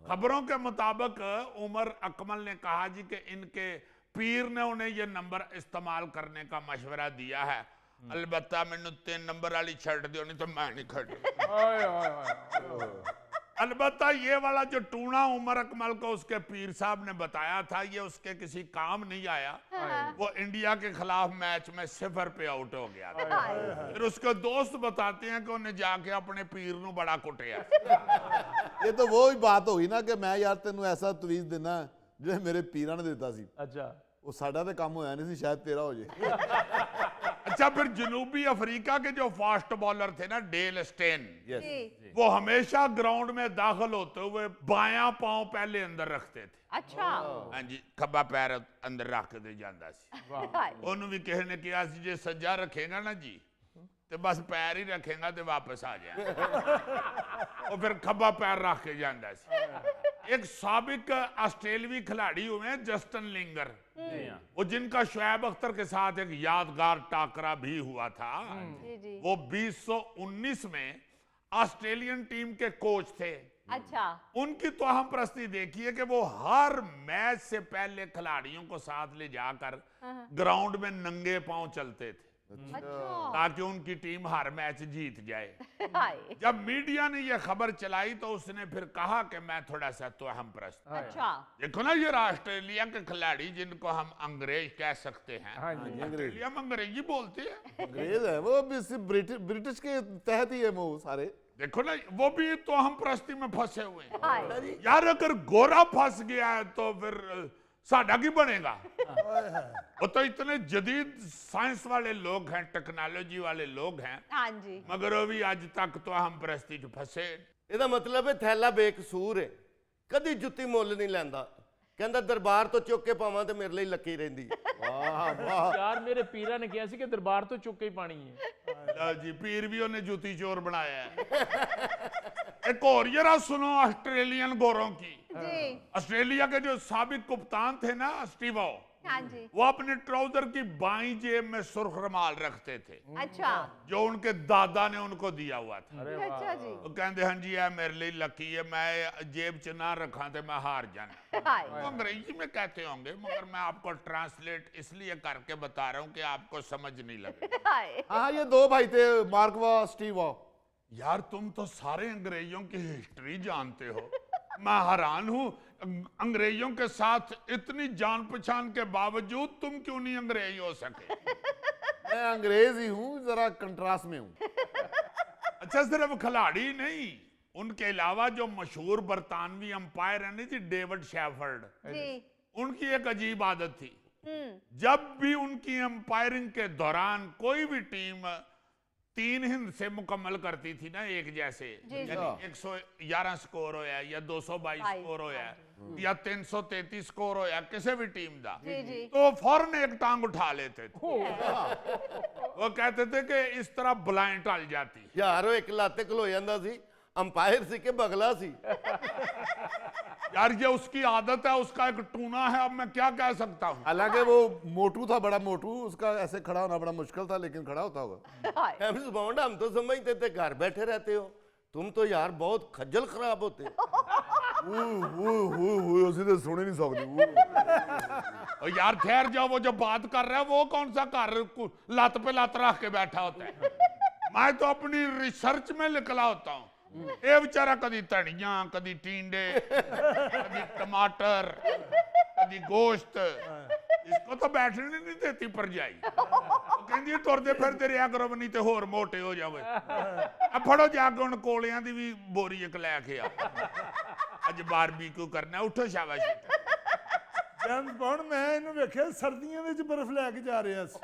खबरों के मुताबिक उमर अकमल ने कहा जी कि इनके पीर ने उन्हें यह नंबर इस्तेमाल करने का मशवरा दिया है। अलबत्ता मैंने 3 नंबर वाली शर्ट दी होनी तो मैं नहीं खड़ी। हाय हाय हाय अलबत्ता ये वाला जो टूना उमर अकमल को उसके पीर साहब ने बताया था, ये उसके किसी काम नहीं आया। वो इंडिया के खिलाफ मैच में 0 पे आउट हो गया था। फिर उसके दोस्त बताते हैं कि उन्हें जाके अपने पीर नू बड़ा कुटिया। ये तो वो ही बात होगी ना कि मैं यार तेनू ऐसा तवीज देना जो मेरे पीरा ने देता सी, अच्छा वो साडा ते काम होया नहीं सी, शायद तेरा हो जाए। अच्छा, फिर जनूबी अफ्रीका के जो फास्ट बॉलर थे ना, डेल स्टेन, जी वो हमेशा ग्राउंड में दाखिल होते हुए बायां पांव पहले अंदर रखते थे। अच्छा हाँ जी, खब्बा पैर अंदर रख दे जांदा सी। हाय ਉਹਨੂੰ ਵੀ ਕਿਸੇ ਨੇ ਕਿਹਾ ਸੀ ਜੇ ਸੱਜਾ ਰੱਖੇਗਾ ਨਾ ਜੀ ਤੇ ਬਸ ਪੈਰ ਹੀ ਰੱਖੇਗਾ ਤੇ ਵਾਪਸ ਆ ਜਾਏਗਾ। ਉਹ ਫਿਰ ਖੱਬਾ ਪੈਰ ਰੱਖ ਕੇ ਜਾਂਦਾ ਸੀ। एक साबिक ऑस्ट्रेलियावी खिलाड़ी हुए हैं जस्टिन लिंगर, वो जिनका शुएब अख्तर के साथ एक यादगार टाकरा भी हुआ था। जी जी वो 2019 में ऑस्ट्रेलियन टीम के कोच थे। अच्छा उनकी तो हम प्रस्ती देखिए कि वो हर मैच से पहले खिलाड़ियों को साथ ले जाकर ग्राउंड में नंगे पांव चलते थे। ताकि उनकी टीम हर मैच जीत जाए। हाय जब मीडिया ने यह खबर चलाई तो उसने फिर कहा कि मैं थोड़ा सा तोहम प्रस्त हूं। अच्छा देखो ना, ये ऑस्ट्रेलिया के खिलाड़ी जिनको हम अंग्रेज कह सकते हैं, ऑस्ट्रेलिया में अंग्रेजी बोलते हैं। अंग्रेज है वो भी, सिर्फ ब्रिटिश के तहत ही है वो सारे। देखो ना, वो भी तो हम प्रस्ती में फंसे हुए हैं। हाय यार अगर गोरा फंस गया है तो फिर साडा की बनेगा। वो तो इतने जदीद साइंस वाले लोग हैं, टेक्नोलॉजी वाले लोग हैं, हाँ जी मगर वो भी आज तक तो हम प्रस्ती च फंसे। ਇਹਦਾ ਮਤਲਬ ਹੈ ਥੈਲਾ ਬੇਕਸੂਰ ਹੈ, ਕਦੀ ਜੁੱਤੀ ਮੁੱਲ ਨਹੀਂ ਲੈਂਦਾ। ਕਹਿੰਦਾ ਦਰਬਾਰ ਤੋਂ ਚੁੱਕ ਕੇ ਪਾਵਾਂ ਤੇ ਮੇਰੇ ਲਈ ਲੱਕੀ ਰਹਿੰਦੀ। यार मेरे पीरा ने कहा सी कि दरबार तो चुक के ही पानी है। लो जी, पीर भी उन्हें जूती चोर बनाया है। एक और जरा सुनो ऑस्ट्रेलियन गोरों की। जी ऑस्ट्रेलिया के जो साबिक कप्तान थे ना, स्टीवो, हाँ जी वो अपने ट्राउजर की बाईं जेब में सुर्ख रुमाल रखते थे, अच्छा जो उनके दादा ने उनको दिया हुआ था। अच्छा जी वो कहते हैं जी, यह मेरे लिए लकी है, मैं जेब च ना रखा तो मैं हार जाना। हाय वो अंग्रेजी में कहते होंगे, मगर मैं आपको ट्रांसलेट इसलिए करके बता रहा हूँ कि आपको समझ नहीं लगे। हाय हाँ, ये दो भाई थे, मार्क व स्टीव वॉ। यार तुम तो सारे अंग्रेजों की हिस्ट्री जानते हो। मैं हैरान हूँ, अंग्रेजों के साथ इतनी जान पहचान के बावजूद तुम क्यों नहीं अंग्रेज हो सके? मैं अंग्रेज ही हूँ, जरा कंट्रास्ट में हूँ। अच्छा, सिर्फ खिलाड़ी नहीं, उनके अलावा जो मशहूर बरतानवी अंपायर है ना जी, डेविड शेफर्ड, जी उनकी एक अजीब आदत थी। जब भी उनकी अंपायरिंग के दौरान कोई भी टीम 3 हिस्से मुकम्मल करती थी ना एक जैसे, यानी 111 स्कोर होया या 222 स्कोर होया या 333 स्कोर होया किसी भी टीम का, जी जी तो फौरन एक टांग उठा लेते थे। वो कहते थे कि इस तरह ब्लाइंड टल जाती। ਯਾਰ ਉਹ ਇੱਕ ਲਾਤੇ ਖਲੋ ਜਾਂਦਾ ਸੀ, ਅੰਪਾਇਰ ਸੀ ਕਿ ਬਗਲਾ ਸੀ। यार ये उसकी आदत है, उसका एक टूना है, अब मैं क्या कह सकता हूँ। हालांकि वो मोटू था, बड़ा मोटू, उसका ऐसे खड़ा होना बड़ा मुश्किल था, लेकिन खड़ा होता होगा। हाय एम्स बॉन्ड, हम तो समझते थे घर बैठे रहते हो, तुम तो यार बहुत खज्जल खराब होते हो। उसी तो सुन ही नहीं सकती। और यार ठहर जाओ, वो जो बात कर रहा है वो कौन सा घर लत पे लत रख के बैठा होता है? मैं तो अपनी रिसर्च में निकला होता हूँ। ये बेचारा कदी धनिया, कदी टींडे, कदी टमाटर, कदी गोश्त, इसको तो बैठने नहीं देती परजाई। वो कहती तुरदे फिरदे रहा करो, नहीं तो होर मोटे हो जाओ। अब फड़ो जाके उन कोलियां दी भी बोरी एक लैके आ, अज बारबीक्यू करना, उठो शाबाश। ਜੇਮਸ ਬੌਂਡ ਮੈਂ ਇਹਨੂੰ ਵੇਖਿਆ ਸਰਦੀਆਂ ਵਿੱਚ ਬਰਫ਼ ਲੈ ਕੇ ਜਾ ਰਿਹਾ ਸੀ।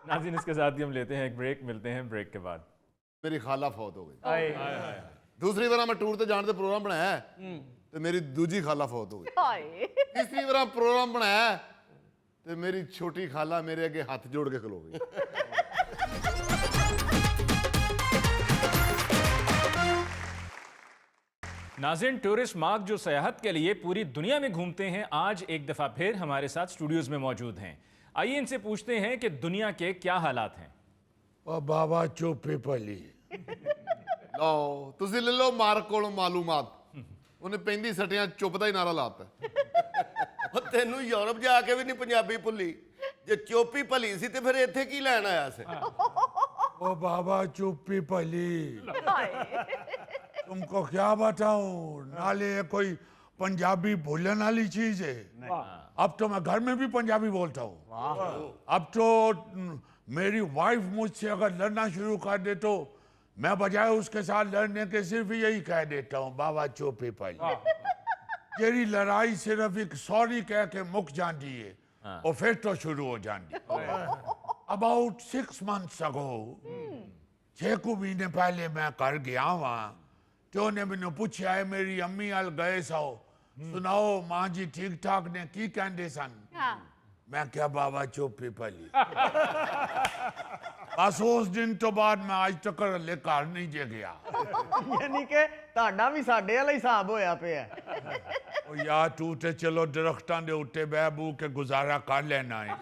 नाज़रीन, इसके साथ ही हम लेते हैं एक ब्रेक, मिलते हैं ब्रेक के बाद। मेरी खाला फौत हो गई। दूसरी बार मैं टूर ते जाने का प्रोग्राम बनाया तो मेरी दूजी खाला फौत हो गई। हाय तीसरी बार प्रोग्राम बनाया तो मेरी छोटी खाला मेरे अगे हाथ जोड़ के खलो गई। नाज़रीन, टूरिस्ट मार्क जो सयाहत के लिए पूरी दुनिया में घूमते हैं, आज एक दफ़ा फिर हमारे साथ स्टूडियोज में मौजूद हैं। आइए इनसे पूछते हैं कि दुनिया के क्या हालात हैं। और बाबा चुप्पी पली लो तुसी ले लो मार्क कोलों मालूमात, उन्हें पैंदी सटियां चुप दा ही नारा लाता। ਉਹ ਤੈਨੂੰ ਯੂਰਪ ਜਾ ਕੇ ਵੀ ਨਹੀਂ ਪੰਜਾਬੀ ਭੁੱਲੀ, ਜੇ ਚੋਪੀ ਭਲੀ ਸੀ ਤੇ ਫਿਰ ਇੱਥੇ ਕੀ ਲੈਣ ਆਇਆ ਸੀ? ओ बाबा चुप्पी पली, तुमको क्या बताऊं, नाले ये कोई पंजाबी भूलने वाली चीज है। अब तो मैं घर में भी पंजाबी बोलता हूँ। अब तो मेरी वाइफ मुझसे अगर लड़ना शुरू कर दे तो मैं बजाय उसके साथ लड़ने के सिर्फ यही कह देता हूँ, बाबा चुप्पी पली। तेरी लड़ाई सिर्फ एक सॉरी कह के मुक जाती है और फिर तो शुरू हो जाती। About 6 months ago, 6 महीने पहले मैं कर गया वहाँ, तो ने मैंने पूछा है मेरी अम्मी अल गए सो, सुनाओ माँ जी ठीक ठाक ने की कहते सन? मैं क्या बाबा चुप्पी पली। बस उस दिन तो बाद मैं आज तक ले घर नहीं जे गया। यानी कि ਤੁਹਾਡਾ ਵੀ ਸਾਡੇ ਵਾਲਾ ਹਿਸਾਬ ਹੋਇਆ ਪਿਆ। ओ यार तू ते चलो दरख्तां दे उत्ते बह बू के गुजारा कर लेना है,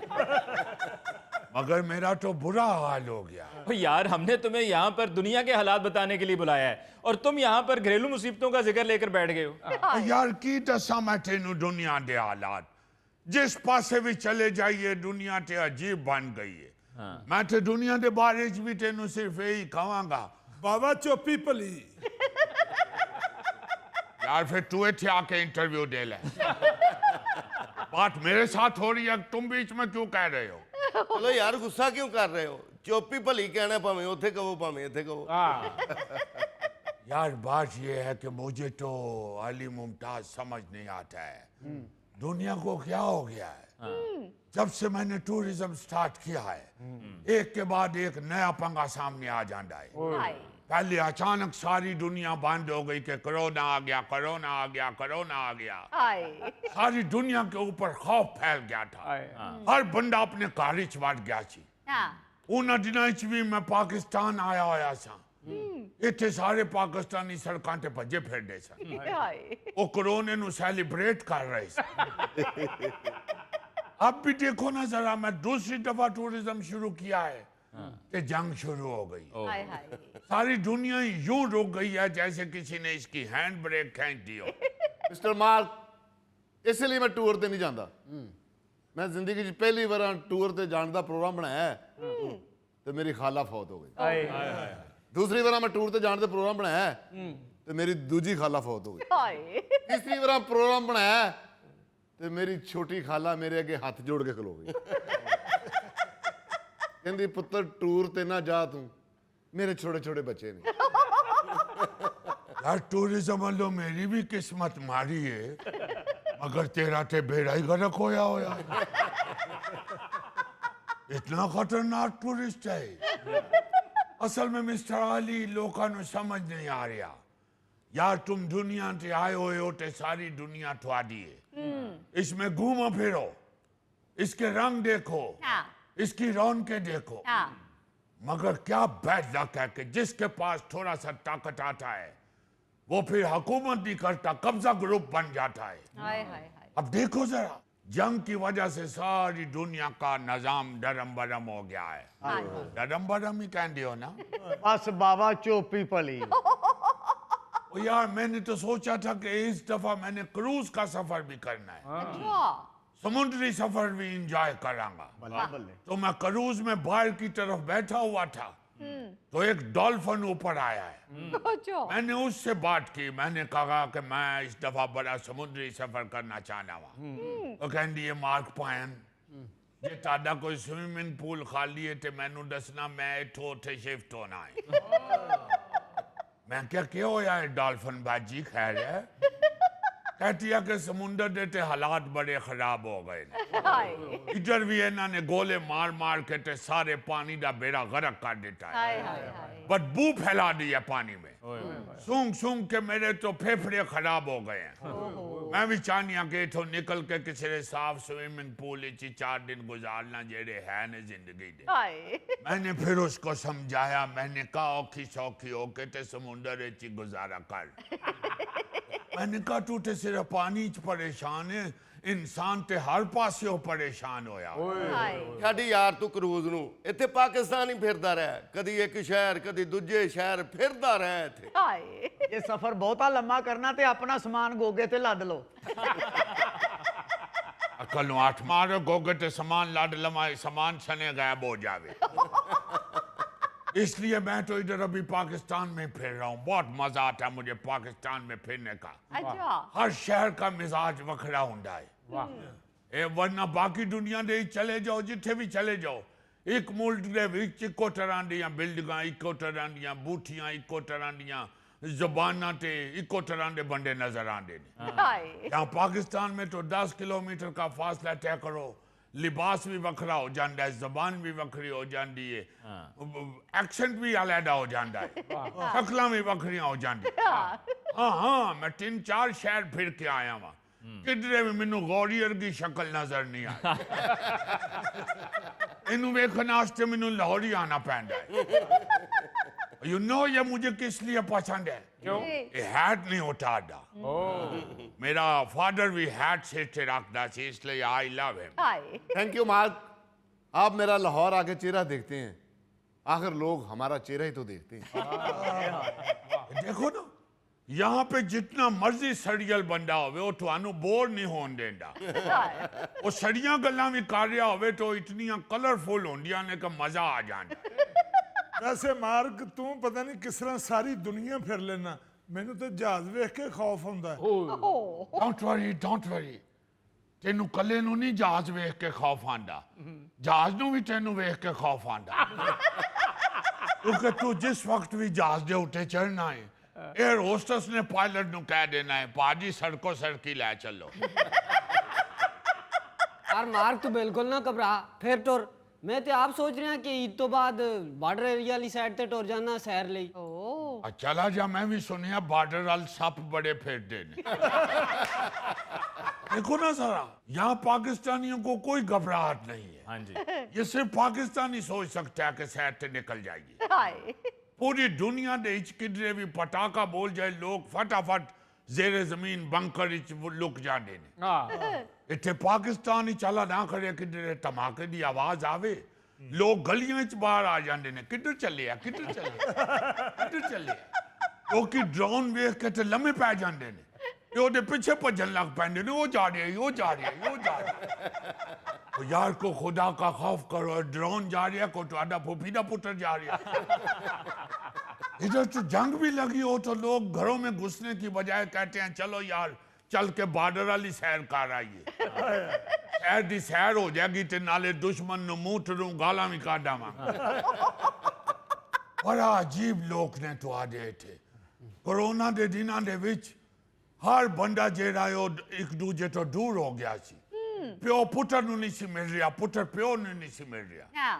मगर मेरा तो बुरा हाल हो गया। ओ यार, हमने तुम्हें यहाँ पर दुनिया के हालात बताने के लिए बुलाया है और तुम यहाँ पर घरेलू मुसीबतों का जिक्र लेकर बैठ गए हो। यार की दसा मैं तेनू दुनिया दे हालात, जिस पासे भी चले जाइए दुनिया ते अजीब बन गई है। मैं तो दुनिया के बारे च भी तेन सिर्फ यही कहवांगा बाबा चोपी भली यार, फिर तू इतने आके इंटरव्यू दे ले। बात मेरे साथ हो रही है, तुम बीच में क्यों कह रहे हो? चलो यार गुस्सा क्यों कर रहे हो? चोपी भली कहना, भावें उथे कहो भावें इथे कहो। यार बात ये है कि मुझे तो अली मुमताज समझ नहीं आता है, दुनिया को क्या हो गया है। जब से मैंने टूरिज्म स्टार्ट किया है, एक के बाद एक नया पंगा सामने आ जाता है। पहले अचानक सारी दुनिया बंद हो गई कि कोरोना आ गया, कोरोना आ गया, कोरोना आ गया। सारी दुनिया के ऊपर खौफ फैल गया था, हर बंदा अपने घर च वड़ गया सी। उन दिनों च भी मैं पाकिस्तान आया होया सा, इतने सारे पाकिस्तानी सड़कों ते भजे फिरदे सन, वो कोरोना नु सेलिब्रेट कर रहे सन। अब भी देखो ना जरा, मैं दूसरी दफा टूरिज्म शुरू किया है कि जंग शुरू हो गई। सारी दुनिया यूं रुक गई है जैसे किसी ने इसकी हैंड ब्रेक खींच दी हो। मिस्टर मार्क, इसलिए मैं टूर ते नहीं जाता। मैं जिंदगी च पहली बार टूर ते जाने का प्रोग्राम बनाया है तो मेरी खाला फौत हो गई। दूसरी बार मैं टूर ते जाने का प्रोग्राम बनाया है तो मेरी दूजी खाला फौत हो गई। तीसरी बार प्रोग्राम बनाया है तो मेरी छोटी खाला मेरे अगे हाथ जोड़ के खलो गई, कहती पुत्र टूर ते ना जा, तू मेरे छोटे छोटे बच्चे ने। यार टूरिज्म वालों मेरी भी किस्मत मारी है, मगर तेरा ते बेड़ा ही गर्क होया होया। इतना खतरनाक टूरिस्ट है। असल में मिस्टर अली लोगों को समझ नहीं आ रहा। यार तुम दुनिया से आए हुए हो तो सारी दुनिया थोड़ी है, इसमें घूमो फिरो, इसके रंग देखो, इसकी रौनकें देखो। मगर क्या बैड लक है कि जिसके पास थोड़ा सा ताकत आता है वो फिर हुकूमत नहीं करता, कब्जा ग्रुप बन जाता है। अब देखो जरा, जंग की वजह से सारी दुनिया का निजाम डरम बरम हो गया है। डरम बरम ही कह दियो ना। बस बाबा चोपी भली। ओ यार मैंने तो सोचा था कि इस दफा मैंने क्रूज का सफर भी करना है, समुद्री सफर भी इंजॉय करांगा। तो मैं क्रूज में बाहर की तरफ बैठा हुआ था तो एक डॉल्फिन ऊपर आया है। मैंने उससे बात की, मैंने कहा कि मैं इस दफा बड़ा समुद्री सफर करना चाहना वा। तो कहती है मार्क पायन जे ताड़ा कोई स्विमिंग पूल खाली है तो मैनू दसना, मैं इथों उथे शिफ्ट होना है। मैं क्या होया है डॉल्फिन बाजी, खैर है? कहती है कि समुंदर देते हालात बड़े खराब हो गए ने, इधर भी इन्होंने गोले मार मार के ते सारे पानी का बेड़ा गर्क कर देता है, बदबू फैला दी है पानी में, सूंघ सूंघ के मेरे तो फेफड़े खराब हो गए हैं। मैं भी चाहनी कि इथों निकल के किसी साफ स्विमिंग पूल 4 दिन गुजारना जेड़े है ने जिंदगी दे। मैंने फिर उसको समझाया, मैंने कहा औखी सौखी होके ते समुंदर च गुजारा कर। मैंने कहा तू ते सिर्फ पानी च परेशान है, इंसान ते हर पासे परेशान होया। छड्ड यार तू क्रूज नू, इत्थे पाकिस्तान ही फिरदा रह, कदी एक शहर कदी दूजे शहर फिरदा रह इत्थे। ये सफर बहुता लम्मा करना ते अपना सामान गोगे ते लद लो। अकल नु आठ मारो, गोगे ते सामान लद लमा, सामान सने गायब हो जावे। इसलिए मैं तो इधर अभी पाकिस्तान में फिर रहा हूँ, बहुत मजा आता है मुझे पाकिस्तान में फिरने का। हर शहर का मिजाज वखरा होता है, वरना बाकी दुनिया दे चले जाओ, जिथे भी चले जाओ, एक मुल्क दे विच इको तरह दियां बिल्डिंगां, इको तरह दियां बूटियां, इको तरह दियां ज़बानां ते इको तरह दे बंदे नजर आते हैं। यहाँ पाकिस्तान में तो 10 किलोमीटर का फासला तय करो, लिबास भी वखरा हो जाता है, जबान भी वखरी हो जाती है, एक्सेंट भी अलहदा हो जाता है, शक्लां भी वखरियां हो जाती। हाँ मैं 3-4 शहर फिर के आया वहां, किधरे भी मैनू गौरी वर्गी शक्ल नजर नहीं आई। इनू वेखने वास्ते मैनू लाहौर ही आना पैंदा है। यू नो ये मुझे किस लिए पसंद है? क्यों? ये हैट नहीं उतारता। मेरा फादर भी हैट सिर से रखता सी, इसलिए I love him. Thank you mark, आप मेरा लाहौर आके चेहरा देखते हैं, आखिर लोग हमारा चेहरा ही तो देखते हैं। देखो ना, यहाँ पे जितना मर्जी सड़ियल बंदा होवे वो थानू बोर नहीं होन देंदा वो सड़ियां गल्लां भी कर रहा होवे तो इतनियां कलरफुल होंदियां ने कि मजा आ जांदा। वैसे मार्क तू पता नहीं किस तरह सारी दुनिया फिर लेना, मैनू तो जहाज वेख के खौफ होंदा है। डोंट वरी तेनू कल्ले नू नहीं जहाज वेख के खौफ आंदा, जहाज नू भी तेनू वेख के खौफ आंदा क्योंकि तू जिस वक्त भी जहाज दे उत्ते चढ़ना है एयर होस्टस ने पायलट नू कह देना है पाजी सड़कों सड़की लै चलो। यार मार्क तू बिल्कुल ना घबरा, फिर टुर। मैं ते आप सोच रहा कि ईद तो बाद बॉर्डर एरिया वाली साइड ते टुर जाना सैर ਲਈ। ओ चला जा, मैं भी सुनिया बॉर्डर वाल सप बड़े फिरते ने। देखो ना जरा, यहाँ पाकिस्तानियों को कोई घबराहट नहीं है। हाँ जी। ये सिर्फ पाकिस्तानी सोच सकता है कि सैर से निकल जाएगी। हाय पूरी दुनिया दे इच किधरे भी पटाखा बोल जाए लोग फटाफट जेरे जमीन बंकर इच लुक जाते ने। इत्थे पाकिस्तान ही चला ना करे किधरे धमाके दी आवाज आवे लोग गलियां च बाहर आ जाते ने, किधर चले आ किधर चले किधर चले क्योंकि ड्रोन वेख के ते लम्हे पै जाते ने ते ओदे पीछे भजन लग पैंदे ने, वो जा रहे वो जा रहे वो जा रहे। तो यार को खुदा का खौफ करो, ड्रोन जा रहा है को तो फूफी दा पुत्र जा रहा है। इधर तो जंग भी लगी हो तो लोग घरों में घुसने की बजाय कहते हैं चलो यार चल के बॉर्डर वाली सैर कर आइए। सैर दी सैर हो जाएगी ते नाले दुश्मन नु मुंह टरू गाला भी काटावा। बड़ा अजीब लोग ने तो आदे थे कोरोना दे दिनां दे विच हर बंदा जेड़ा है एक दूजे तो दूर हो गया सी। प्यो पुत्र नु नहीं सी मिल रहा, पुत्र प्यो नु नहीं सी मिल रहा। हाँ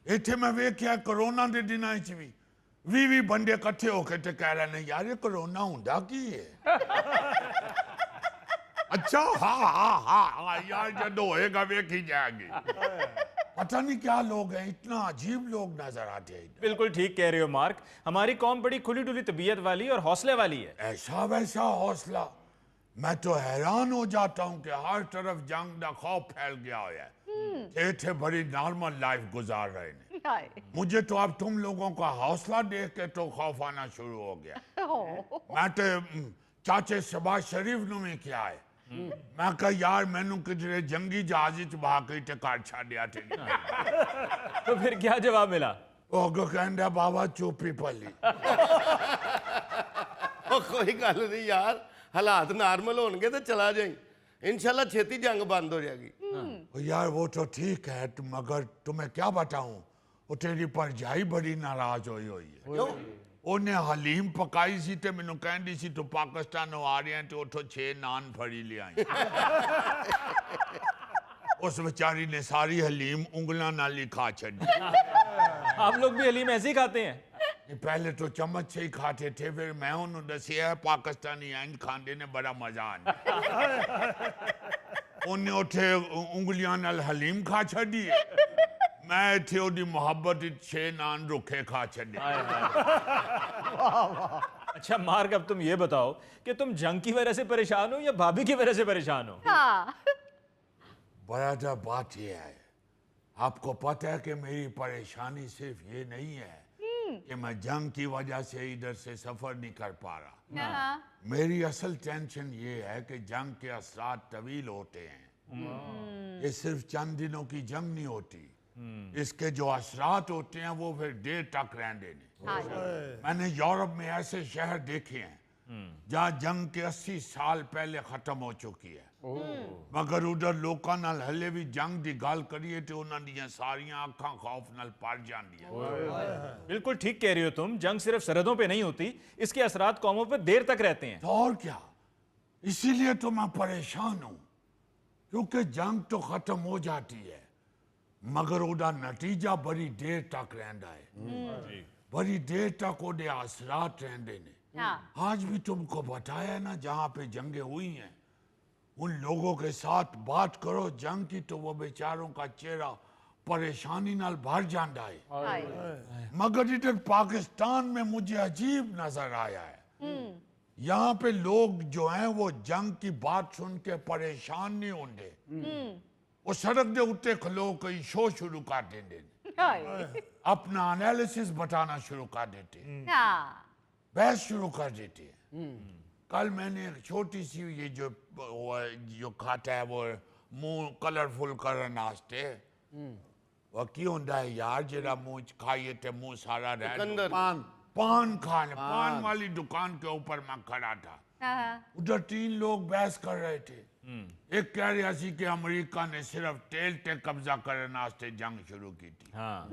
इत्थे मैं वेख्या कोरोना दे दिनां च भी बंदे इकट्ठे होके ते कह रहे ने यार ये कोरोना हुंदा की है। अच्छा हाँ यार जदों होएगा वेखी जाएगी। पता नहीं क्या लोग हैं, इतना अजीब लोग नजर आते हैं। बिल्कुल ठीक कह रहे हो मार्क, हमारी कौम बड़ी खुली डुली तबीयत वाली और हौसले वाली है। ऐसा वैसा हौसला, मैं तो हैरान हो जाता हूँ कि हर तरफ जंग का खौफ फैल गया है। इत्थे बड़ी नॉर्मल लाइफ गुजार रहे हैं। हाय मुझे तो अब तुम लोगों का हौसला देख के तो खौफ आना शुरू हो गया। मैं तो चाचे शबाज शरीफ नु भी क्या है, मैं कहा यार मैनू किधरे जंगी जहाज च बहा के ते घर छाड़िया थे। तो फिर क्या जवाब मिला? वो अगो कहंदा बाबा चुप्पी पली। ਉਹ ਕੋਈ ਗੱਲ ਨਹੀਂ ਯਾਰ, ਹਾਲਾਤ ਨਾਰਮਲ ਹੋਣਗੇ ਤੇ ਚਲਾ ਜਾਈ, इंशाल्लाह छेती जंग बंद हो जाएगी। यार वो तो ठीक है मगर तुम्हें क्या बताऊं वो तेरी भरजाई बड़ी नाराज हुई है। ਉਹਨੇ ਹਲੀਮ ਪਕਾਈ ਸੀ ਤੇ ਮੈਨੂੰ ਕਹਿੰਦੀ ਸੀ ਤੂੰ ਪਾਕਿਸਤਾਨੋਂ ਆ ਰਿਹਾ ਤੇ ਉੱਥੋਂ 6 ਨਾਨ ਫੜੀ ਲਿਆਈ। उस बेचारी ने सारी हलीम उंगलियां नाल ही खा छड़ी। आप लोग भी हलीम ऐसे ही खाते हैं? पहले तो चम्मच से ही खाते थे, फिर मैं उन्होंने दसिया पाकिस्तानी इंज खाते ने बड़ा मजा आना। उन्हें उठे उंगलियां नाल हलीम खा छड़ी, मैं इत्थे ओदी मोहब्बत 6 नान रुखे खा छड़े। अच्छा मार्क, अब तुम ये बताओ कि तुम जंग की वजह से परेशान हो या भाभी की वजह से परेशान हो? हाँ बराबर बात ये है, आपको पता है कि मेरी परेशानी सिर्फ ये नहीं है कि मैं जंग की वजह से इधर से सफर नहीं कर पा रहा। हाँ मेरी असल टेंशन ये है कि जंग के असरात तवील होते हैं। ये सिर्फ चंद दिनों की जंग नहीं होती, इसके जो असरात होते हैं वो फिर देर तक रहते हैं। मैंने यूरोप में ऐसे शहर देखे हैं जहाँ जंग के 80 साल पहले खत्म हो चुकी है, मगर उधर लोगों नाल हले भी जंग की गल करिए तो उन्हां दियां सारियां अखां खौफ नाल भर जांदियां। बिल्कुल ठीक कह रही हो तुम, जंग सिर्फ सरहदों पे नहीं होती, इसके असरात कौमों पे देर तक रहते हैं। तो और क्या, इसीलिए तो मैं परेशान हूं, क्योंकि जंग तो खत्म हो जाती है मगर उदा नतीजा बड़ी देर तक रहिंदा है, बड़ी देर तक उदे असरात रहंदे ने। हाँ आज भी तुमको बताया ना, जहां पे जंगें हुई हैं उन लोगों के साथ बात करो जंग की तो वो बेचारों का चेहरा परेशानी नाल भर जाता है। हाय मगर इधर पाकिस्तान में मुझे अजीब नजर आया है, यहाँ पे लोग जो हैं वो जंग की बात सुन के परेशान नहीं होंगे, वो सड़क दे उत्ते खलो कोई शो शुरू कर देंगे, हाय अपना एनालिसिस बताना शुरू कर देते, हाँ बहस शुरू कर देते हैं। कल मैंने एक छोटी सी ये जो खाता है वो मुंह कलरफुल कर नाश्ते वो क्यों होता है यार जरा मुंह च खाइए ते मुंह सारा रह चुकंदर। पान खाने पान वाली दुकान के ऊपर मैं खड़ा था हाँ उधर 3 लोग बहस कर रहे थे एक कह रहा सी कि अमेरिका ने सिर्फ तेल ते कब्जा करने वास्ते जंग शुरू की थी हाँ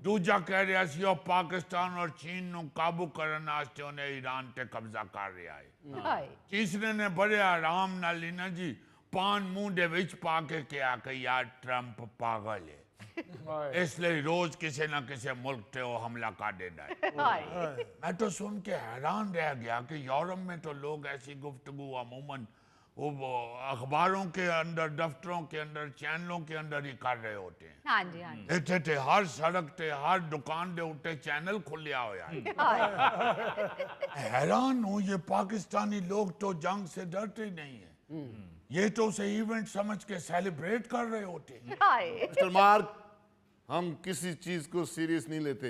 दूजा कह रहा सी और पाकिस्तान और चीन नु काबू करने वास्ते उन्हें ईरान ते कब्जा कर रहा है हाय तीसरे ने बड़े आराम नाल ही ना जी पान मुंह दे विच पा के क्या कि यार ट्रंप पागल है इसलिए रोज किसी ना किसी मुल्क पे वो हमला कर देता है हाय मैं तो सुन के हैरान रह गया कि यूरोप में तो लोग ऐसी गुफ्तगू अमूमन वो अखबारों के अंदर दफ्तरों के अंदर चैनलों के अंदर ही कर रहे होते हैं हाँ जी हाँ जी इत्थे ते हर सड़क ते हर दुकान दे उत्ते चैनल खुलिया होया है हाय हैरान हूँ ये पाकिस्तानी लोग तो जंग से डरते ही नहीं है ये तो उसे इवेंट समझ के सेलिब्रेट कर रहे होते हैं हाय मिस्टर मार्क हम किसी चीज को सीरियस नहीं लेते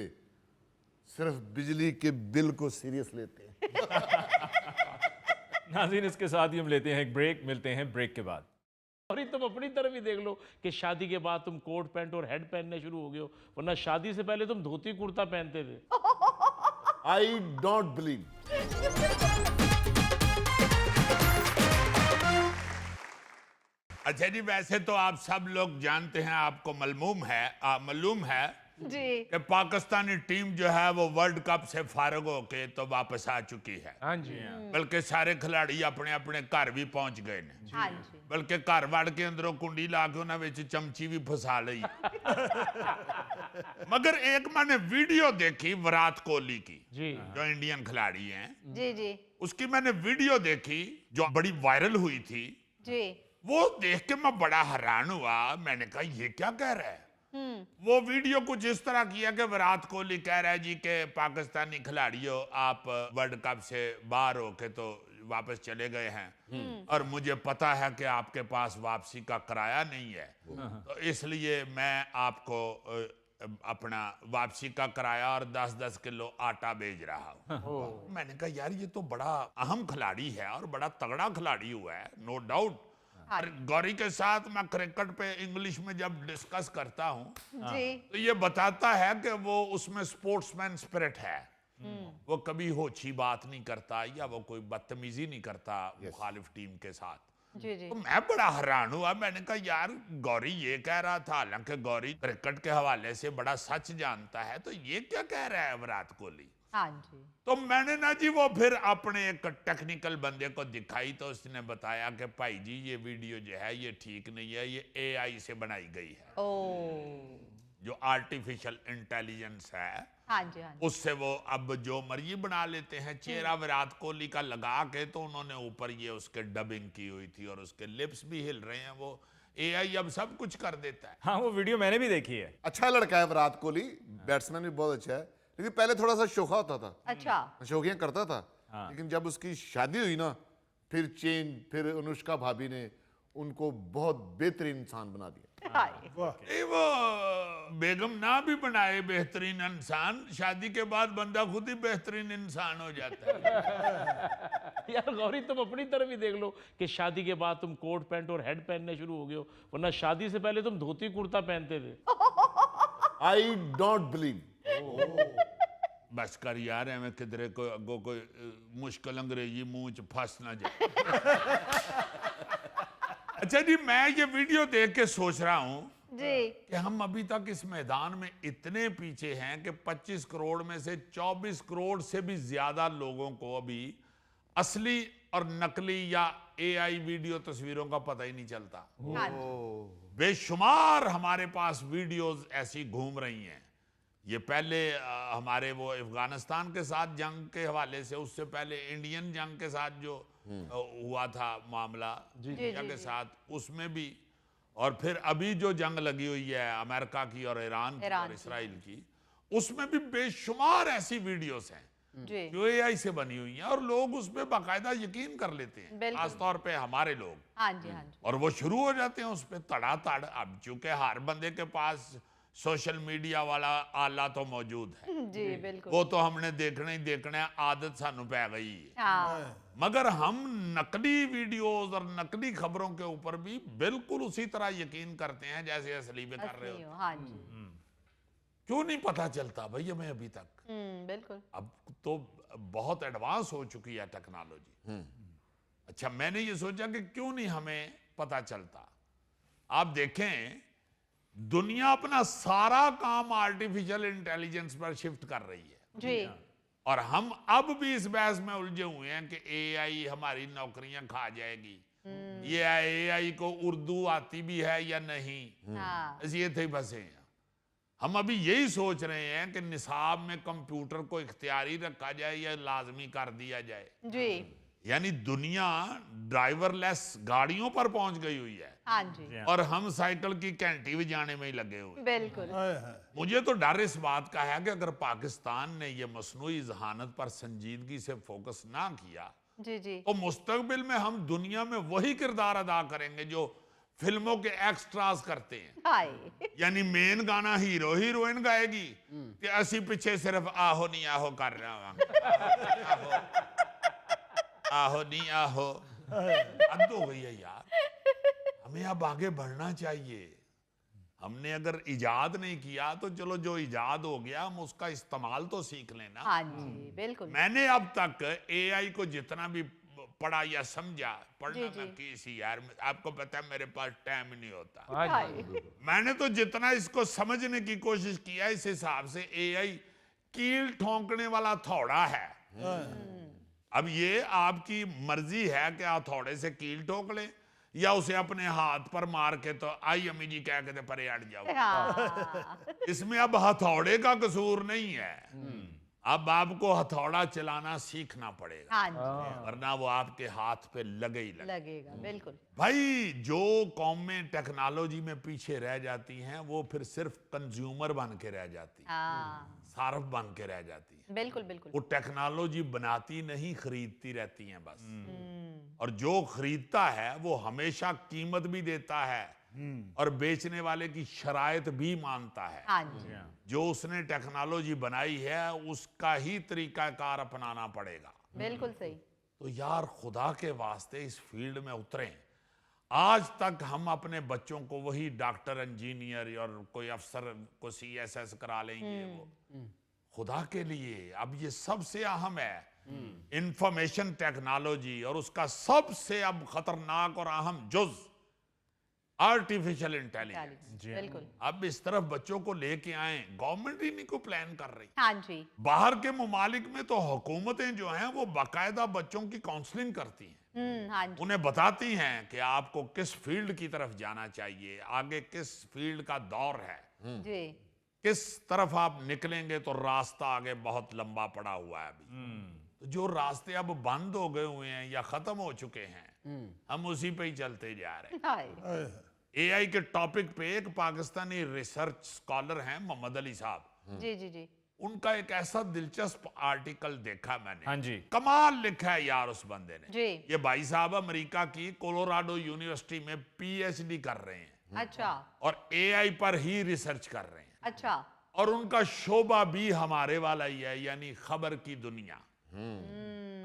सिर्फ बिजली के बिल को सीरियस लेते हैं नाज़रीन, इसके साथ ही हम लेते हैं एक ब्रेक, मिलते हैं ब्रेक के बाद। और तुम अपनी तरफ ही देख लो कि शादी के बाद तुम कोट पैंट और हेड पहनने शुरू हो गए हो, वरना शादी से पहले तुम धोती कुर्ता पहनते थे। I don't believe. अच्छा जी, वैसे तो आप सब लोग जानते हैं, आपको मालूम है जी कि पाकिस्तानी टीम जो है वो वर्ल्ड कप से फारग होके तो वापस आ चुकी है। हाँ जी बल्कि सारे खिलाड़ी अपने अपने घर भी पहुंच गए ने, हाँ जी बल्कि घर वड़ के अंदरों कुंडी ला के उन्होंने विच चमची भी फसा ली। मगर एक मैंने वीडियो देखी विराट कोहली की, जी जो इंडियन खिलाड़ी हैं, जी जी उसकी मैंने वीडियो देखी जो बड़ी वायरल हुई थी। जी वो देख के मैं बड़ा हैरान हुआ। मैंने कहा ये क्या कह रहा है। वो वीडियो कुछ इस तरह किया कि विराट कोहली कह रहा है जी कि पाकिस्तानी खिलाड़ियों आप वर्ल्ड कप से बाहर होके तो वापस चले गए हैं और मुझे पता है कि आपके पास वापसी का किराया नहीं है, तो इसलिए मैं आपको अपना वापसी का किराया और 10-10 किलो आटा भेज रहा हूँ। मैंने कहा यार ये तो बड़ा अहम खिलाड़ी है और बड़ा तगड़ा खिलाड़ी हुआ है, नो डाउट। और गौरी के साथ मैं क्रिकेट पे इंग्लिश में जब डिस्कस करता हूँ जी तो ये बताता है कि वो उसमें स्पोर्ट्समैन स्पिरिट है, वो कभी होची बात नहीं करता या वो कोई बदतमीजी नहीं करता मुखालिफ टीम के साथ। जी जी तो मैं बड़ा हैरान हुआ। मैंने कहा यार गौरी ये कह रहा था, हालांकि गौरी क्रिकेट के हवाले से बड़ा सच जानता है, तो ये क्या कह रहा है विराट कोहली। हाँ जी तो मैंने ना जी वो फिर अपने एक टेक्निकल बंदे को दिखाई, तो उसने बताया कि भाई जी ये वीडियो जो है ये ठीक नहीं है, ये AI से बनाई गई है, ओ जो आर्टिफिशियल इंटेलिजेंस है हाँ जी हाँ जी उससे वो अब जो मर्जी बना लेते हैं। चेहरा विराट कोहली का लगा के तो उन्होंने ऊपर ये उसके डबिंग की हुई थी और उसके लिप्स भी हिल रहे हैं, वो AI अब सब कुछ कर देता है। हाँ, वो वीडियो मैंने भी देखी है। अच्छा लड़का है विराट कोहली, बैट्समैन भी बहुत अच्छा है, लेकिन पहले थोड़ा सा शोखा होता था, अच्छा शोखियां करता था। लेकिन जब उसकी शादी हुई ना फिर अनुष्का भाभी ने उनको बहुत बेहतरीन इंसान बना दिया। हाय ए वो बेगम ना भी बनाए बेहतरीन इंसान, शादी के बाद बंदा खुद ही बेहतरीन इंसान हो जाता है। यार गौरी तुम अपनी तरफ ही देख लो कि शादी के बाद तुम कोट पैंट और हेड पहनने शुरू हो गए हो, वरना शादी से पहले तुम धोती कुर्ता पहनते थे। I don't believe. बस कर यार, हमें किधरे को अगो कोई मुश्किल अंग्रेजी मुंह च फंस ना जाए। अच्छा जी, मैं ये वीडियो देख के सोच रहा हूं जी कि हम अभी तक इस मैदान में इतने पीछे हैं कि 25 करोड़ में से 24 करोड़ से भी ज्यादा लोगों को अभी असली और नकली या AI वीडियो तस्वीरों का पता ही नहीं चलता। हाँ जी बेशुमार हमारे पास वीडियोस ऐसी घूम रही हैं। ये पहले हमारे वो अफगानिस्तान के साथ जंग के हवाले से, उससे पहले इंडियन जंग के साथ जो हुआ था मामला इंडिया के साथ, उसमें भी, और फिर अभी जो जंग लगी हुई है अमेरिका की और ईरान की और इसराइल की, उसमें भी बेशुमार ऐसी वीडियोस हैं जी जो AI से बनी हुई हैं और लोग उस पर बाकायदा यकीन कर लेते हैं, बिल्कुल। खासतौर पे हमारे लोग, हाँ जी हाँ जी और वो शुरू हो जाते हैं उस पर तड़ातड़। अब चूंकि हर बंदे के पास सोशल मीडिया वाला आला तो मौजूद है, जी बिल्कुल। वो तो हमने देखना ही देखना है, आदत सानू पै गई है। हाँ मगर हम नकली वीडियोस और नकली खबरों के ऊपर भी बिल्कुल उसी तरह यकीन करते हैं जैसे असली में कर रहे असली हो। हो, हाँ जी। क्यों नहीं पता चलता भाई हमें अभी तक? बिल्कुल। अब तो बहुत एडवांस हो चुकी है टेक्नोलॉजी। अच्छा, मैंने ये सोचा कि क्यों नहीं हमें पता चलता। आप देखें, दुनिया अपना सारा काम आर्टिफिशियल इंटेलिजेंस पर शिफ्ट कर रही है जी और हम अब भी इस बहस में उलझे हुए हैं कि एआई हमारी नौकरियां खा जाएगी। ये एआई को उर्दू आती भी है या नहीं, हाँ बस ये थे फंसे हैं। हम अभी यही सोच रहे हैं कि निसाब में कंप्यूटर को इख्तियारी रखा जाए या लाजमी कर दिया जाए। जी यानी दुनिया ड्राइवरलेस गाड़ियों पर पहुंच गई हुई है हाँ जी और हम साइकिल की घंटी बजाने में ही लगे हुए हैं। बिल्कुल। मुझे तो डर इस बात का है कि अगर पाकिस्तान ने ये मसनूई जहानत पर संजीदगी से फोकस ना किया जी जी तो मुस्तकबिल में हम दुनिया में वही किरदार अदा करेंगे जो फिल्मों के एक्स्ट्रास करते हैं। हाय यानी मेन गाना हीरो हीरोइन गाएगी कि असी पीछे सिर्फ आहो नहीं आहो कर रहा हूं, आहो नहीं आहो। हद हो गई है यार, हमें अब आगे बढ़ना चाहिए। हमने अगर इजाद नहीं किया तो चलो, जो इजाद हो गया हम उसका इस्तेमाल तो सीख लेना। हाँ जी बिल्कुल। मैंने अब तक एआई को जितना भी पढ़ा या समझा, पढ़ना जी, मैं जी। किसी यार, आपको पता है मेरे पास टाइम ही नहीं होता। हाँ जी। मैंने तो जितना इसको समझने की कोशिश किया, इस हिसाब से एआई कील ठोंकने वाला थोड़ा है। अब ये आपकी मर्जी है कि हथौड़े से कील ठोक ले या उसे अपने हाथ पर मार के तो आई अम्मी जी कह के तो परे हट जाओ। हाँ इसमें अब हथौड़े का कसूर नहीं है, अब आपको हथौड़ा चलाना सीखना पड़ेगा, हाँ जी वरना वो आपके हाथ पे लगे ही लगे। लगेगा बिल्कुल। भाई जो कौमें टेक्नोलॉजी में पीछे रह जाती हैं वो फिर सिर्फ कंज्यूमर बन के रह जाती हैं, हाँ सार्फ बन के रह जाती हैं। बिल्कुल बिल्कुल। वो टेक्नोलॉजी बनाती नहीं, खरीदती रहती हैं बस। और जो खरीदता है वो हमेशा कीमत भी देता है और बेचने वाले की शराइत भी मानता है। हाँ जी जो उसने टेक्नोलॉजी बनाई है उसका ही तरीकाकार अपनाना पड़ेगा। बिल्कुल सही। तो यार खुदा के वास्ते इस फील्ड में उतरें। आज तक हम अपने बच्चों को वही डॉक्टर, इंजीनियर और कोई अफसर को सीएसएस करा लेंगे। वो खुदा के लिए अब ये सबसे अहम है इंफॉर्मेशन टेक्नोलॉजी, और उसका सबसे अब खतरनाक और अहम जुज आर्टिफिशियल इंटेलिजेंस। बिल्कुल। अब इस तरफ बच्चों को लेके आए, गवर्नमेंट ही नहीं को प्लान कर रही। हाँ जी बाहर के ममालिक में तो हुकूमतें जो हैं वो बाकायदा बच्चों की काउंसलिंग करती हैं, हाँ जी उन्हें बताती हैं कि आपको किस फील्ड की तरफ जाना चाहिए, आगे किस फील्ड का दौर है, जी किस तरफ आप निकलेंगे तो रास्ता आगे बहुत लंबा पड़ा हुआ है। अभी तो जो रास्ते अब बंद हो गए हुए हैं या खत्म हो चुके हैं, हम उसी पे ही चलते जा रहे हैं। हाय एआई के टॉपिक पे एक पाकिस्तानी रिसर्च स्कॉलर हैं मोहम्मद अली साहब, जी जी जी उनका एक ऐसा दिलचस्प आर्टिकल देखा मैंने। हाँ जी। कमाल लिखा है यार उस बंदे ने। जी ये भाई साहब अमेरिका की कोलोराडो यूनिवर्सिटी में पीएचडी कर रहे हैं अच्छा और एआई पर ही रिसर्च कर रहे हैं, अच्छा और उनका शोबा भी हमारे वाला ही है, यानी खबर की दुनिया।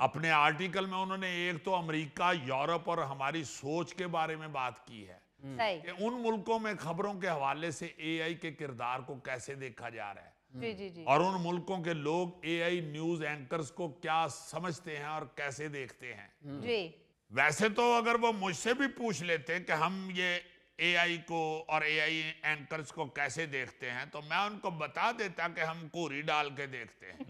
अपने आर्टिकल में उन्होंने एक तो अमेरिका, यूरोप और हमारी सोच के बारे में बात की है सही। कि उन मुल्कों में खबरों के हवाले से एआई के किरदार को कैसे देखा जा रहा है जी जी जी और उन मुल्कों के लोग एआई न्यूज एंकर्स को क्या समझते हैं और कैसे देखते हैं। जी वैसे तो अगर वो मुझसे भी पूछ लेते कि हम ये एआई को और एआई एंकर्स को कैसे देखते हैं तो मैं उनको बता देता कि हम कोरी डाल के देखते हैं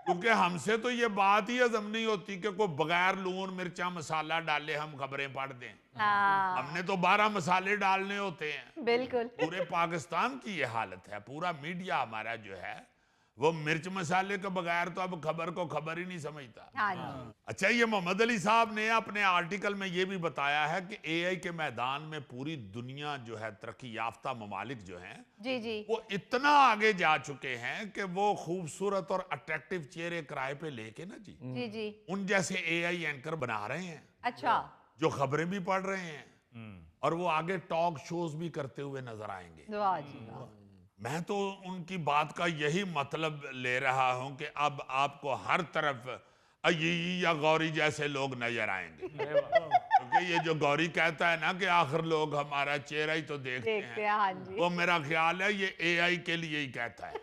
क्योंकि हमसे तो ये बात ही हजम नहीं होती कि कोई बगैर लून मिर्चा मसाला डाले हम खबरें पढ़ दें। हाँ हमने तो 12 मसाले डालने होते हैं। बिल्कुल पूरे पाकिस्तान की ये हालत है, पूरा मीडिया हमारा जो है वो मिर्च मसाले के बगैर तो अब खबर को खबर ही नहीं समझता। हाँ जी अच्छा, ये मोहम्मद अली साहब ने अपने आर्टिकल में ये भी बताया है कि एआई के मैदान में पूरी दुनिया जो है, तरक्की याफ्ता ममालिक जो हैं, जी जी वो इतना आगे जा चुके हैं कि वो खूबसूरत और अट्रैक्टिव चेहरे किराए पे लेके ना जी जी जी उन जैसे एआई एंकर बना रहे हैं अच्छा जो खबरें भी पढ़ रहे हैं और वो आगे टॉक शोज भी करते हुए नजर आएंगे। वाह जी वाह मैं तो उनकी बात का यही मतलब ले रहा हूं कि अब आपको हर तरफ अय्यी या गौरी जैसे लोग नजर आएंगे, क्योंकि ये जो गौरी कहता है ना कि आखिर लोग हमारा चेहरा ही तो देखते देखते हैं, हैं, हाँ जी। वो मेरा ख्याल है ये एआई के लिए ही कहता है।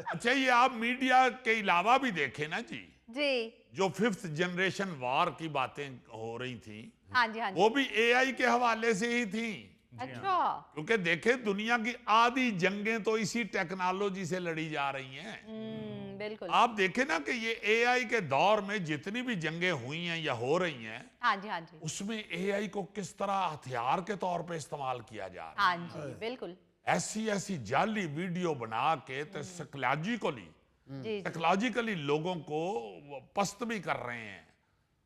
अच्छा, ये आप मीडिया के अलावा भी देखें ना जी, जो 5th जनरेशन वॉर की बातें हो रही थी, हाँ जी, हाँ जी। वो भी एआई के हवाले से ही थी। अच्छा, क्योंकि देखे दुनिया की आधी जंगें तो इसी टेक्नोलॉजी से लड़ी जा रही हैं। बिल्कुल। आप देखें ना कि ये एआई के दौर में जितनी भी जंगें हुई हैं या हो रही हैं, हाँ जी, हाँ जी। उसमें एआई को किस तरह हथियार के तौर पे इस्तेमाल किया जा रहा है। हाँ जी, बिल्कुल। ऐसी ऐसी जाली वीडियो बना के साइकोलॉजिकली लोगों को पस्त भी कर रहे हैं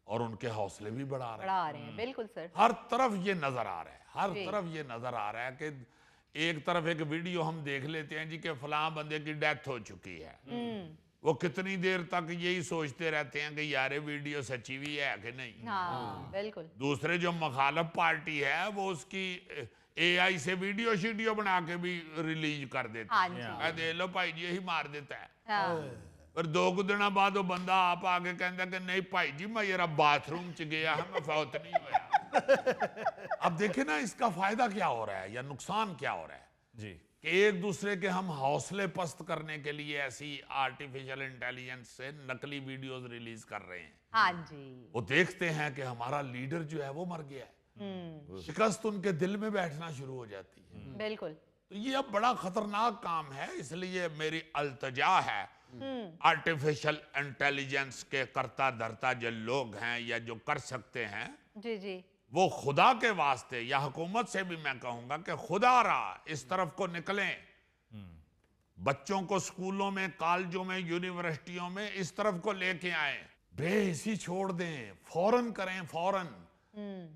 और उनके हौसले भी बढ़ा रहे हैं। बिल्कुल सर। हर तरफ ये नजर आ रहा है, हर जी। तरफ ये नजर आ रहा है कि एक तरफ एक वीडियो हम देख लेते हैं जी कि फलां बंदे की डेथ हो चुकी है, वो कितनी देर तक यही सोचते रहते हैं कि यार ये वीडियो सच्ची भी है कि नहीं। हाँ, बिल्कुल। दूसरे जो मुखालिफ पार्टी है वो उसकी एआई से वीडियो बना के भी रिलीज कर देते हाँ हैं, देख लो भाई जी यही मार देता है। हाँ। पर 2 दिन बाद वो बंदा आप आके कहता कि नहीं भाई जी मैं जरा बाथरूम च गया है, मैं फौत नहीं हुआ। अब देखे ना इसका फायदा क्या हो रहा है या नुकसान क्या हो रहा है जी, कि एक दूसरे के हम हौसले पस्त करने के लिए ऐसी आर्टिफिशियल इंटेलिजेंस से नकली वीडियोस रिलीज कर रहे हैं। हाँ जी। वो देखते हैं कि हमारा लीडर जो है वो मर गया है, शिकस्त उनके दिल में बैठना शुरू हो जाती है। बिल्कुल। तो ये अब बड़ा खतरनाक काम है, इसलिए मेरी अल्तजा है आर्टिफिशियल इंटेलिजेंस के करता धरता जो लोग हैं या जो कर सकते हैं, जी जी। वो खुदा के वास्ते या हुकूमत से भी मैं कहूंगा कि खुदा रहा इस तरफ को निकलें, बच्चों को स्कूलों में, कॉलेजों में, यूनिवर्सिटियों में इस तरफ को लेके आए, बेहिसी छोड़ दें, फौरन करें फौरन,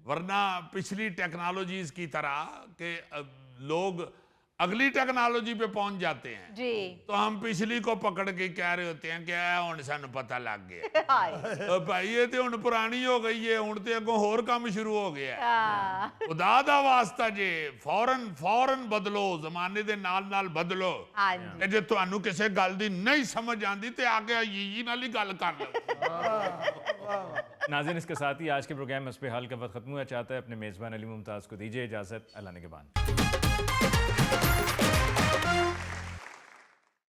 वरना पिछली टेक्नोलॉजीज की तरह के लोग अगली टेक्नोलॉजी पे पहुंच जाते हैं जी। तो हम पिछली को पकड़ के कह रहे होते हैं कि हुण सानू पता लग गया हाय। तो भाई ये तो हुण पुरानी हो गई है, हुण ते अगों होर काम शुरू हो गया है। हाँ। खुदा दा वास्ता जे फौरन बदलो, जमाने दे नाल बदलो। हाँ जी। ते जे तुहानू किसी गल दी नहीं समझ आंदी ते आके यी नाल ही गल कर लो। नाज़रीन, इसके साथ ही आज के प्रोग्राम हस्बे हाल का वक्त खत्म हुआ चाहता है। अपने मेज़बान अली मुमताज़ को दीजिए इजाज़त। अल्लाह ने के बान।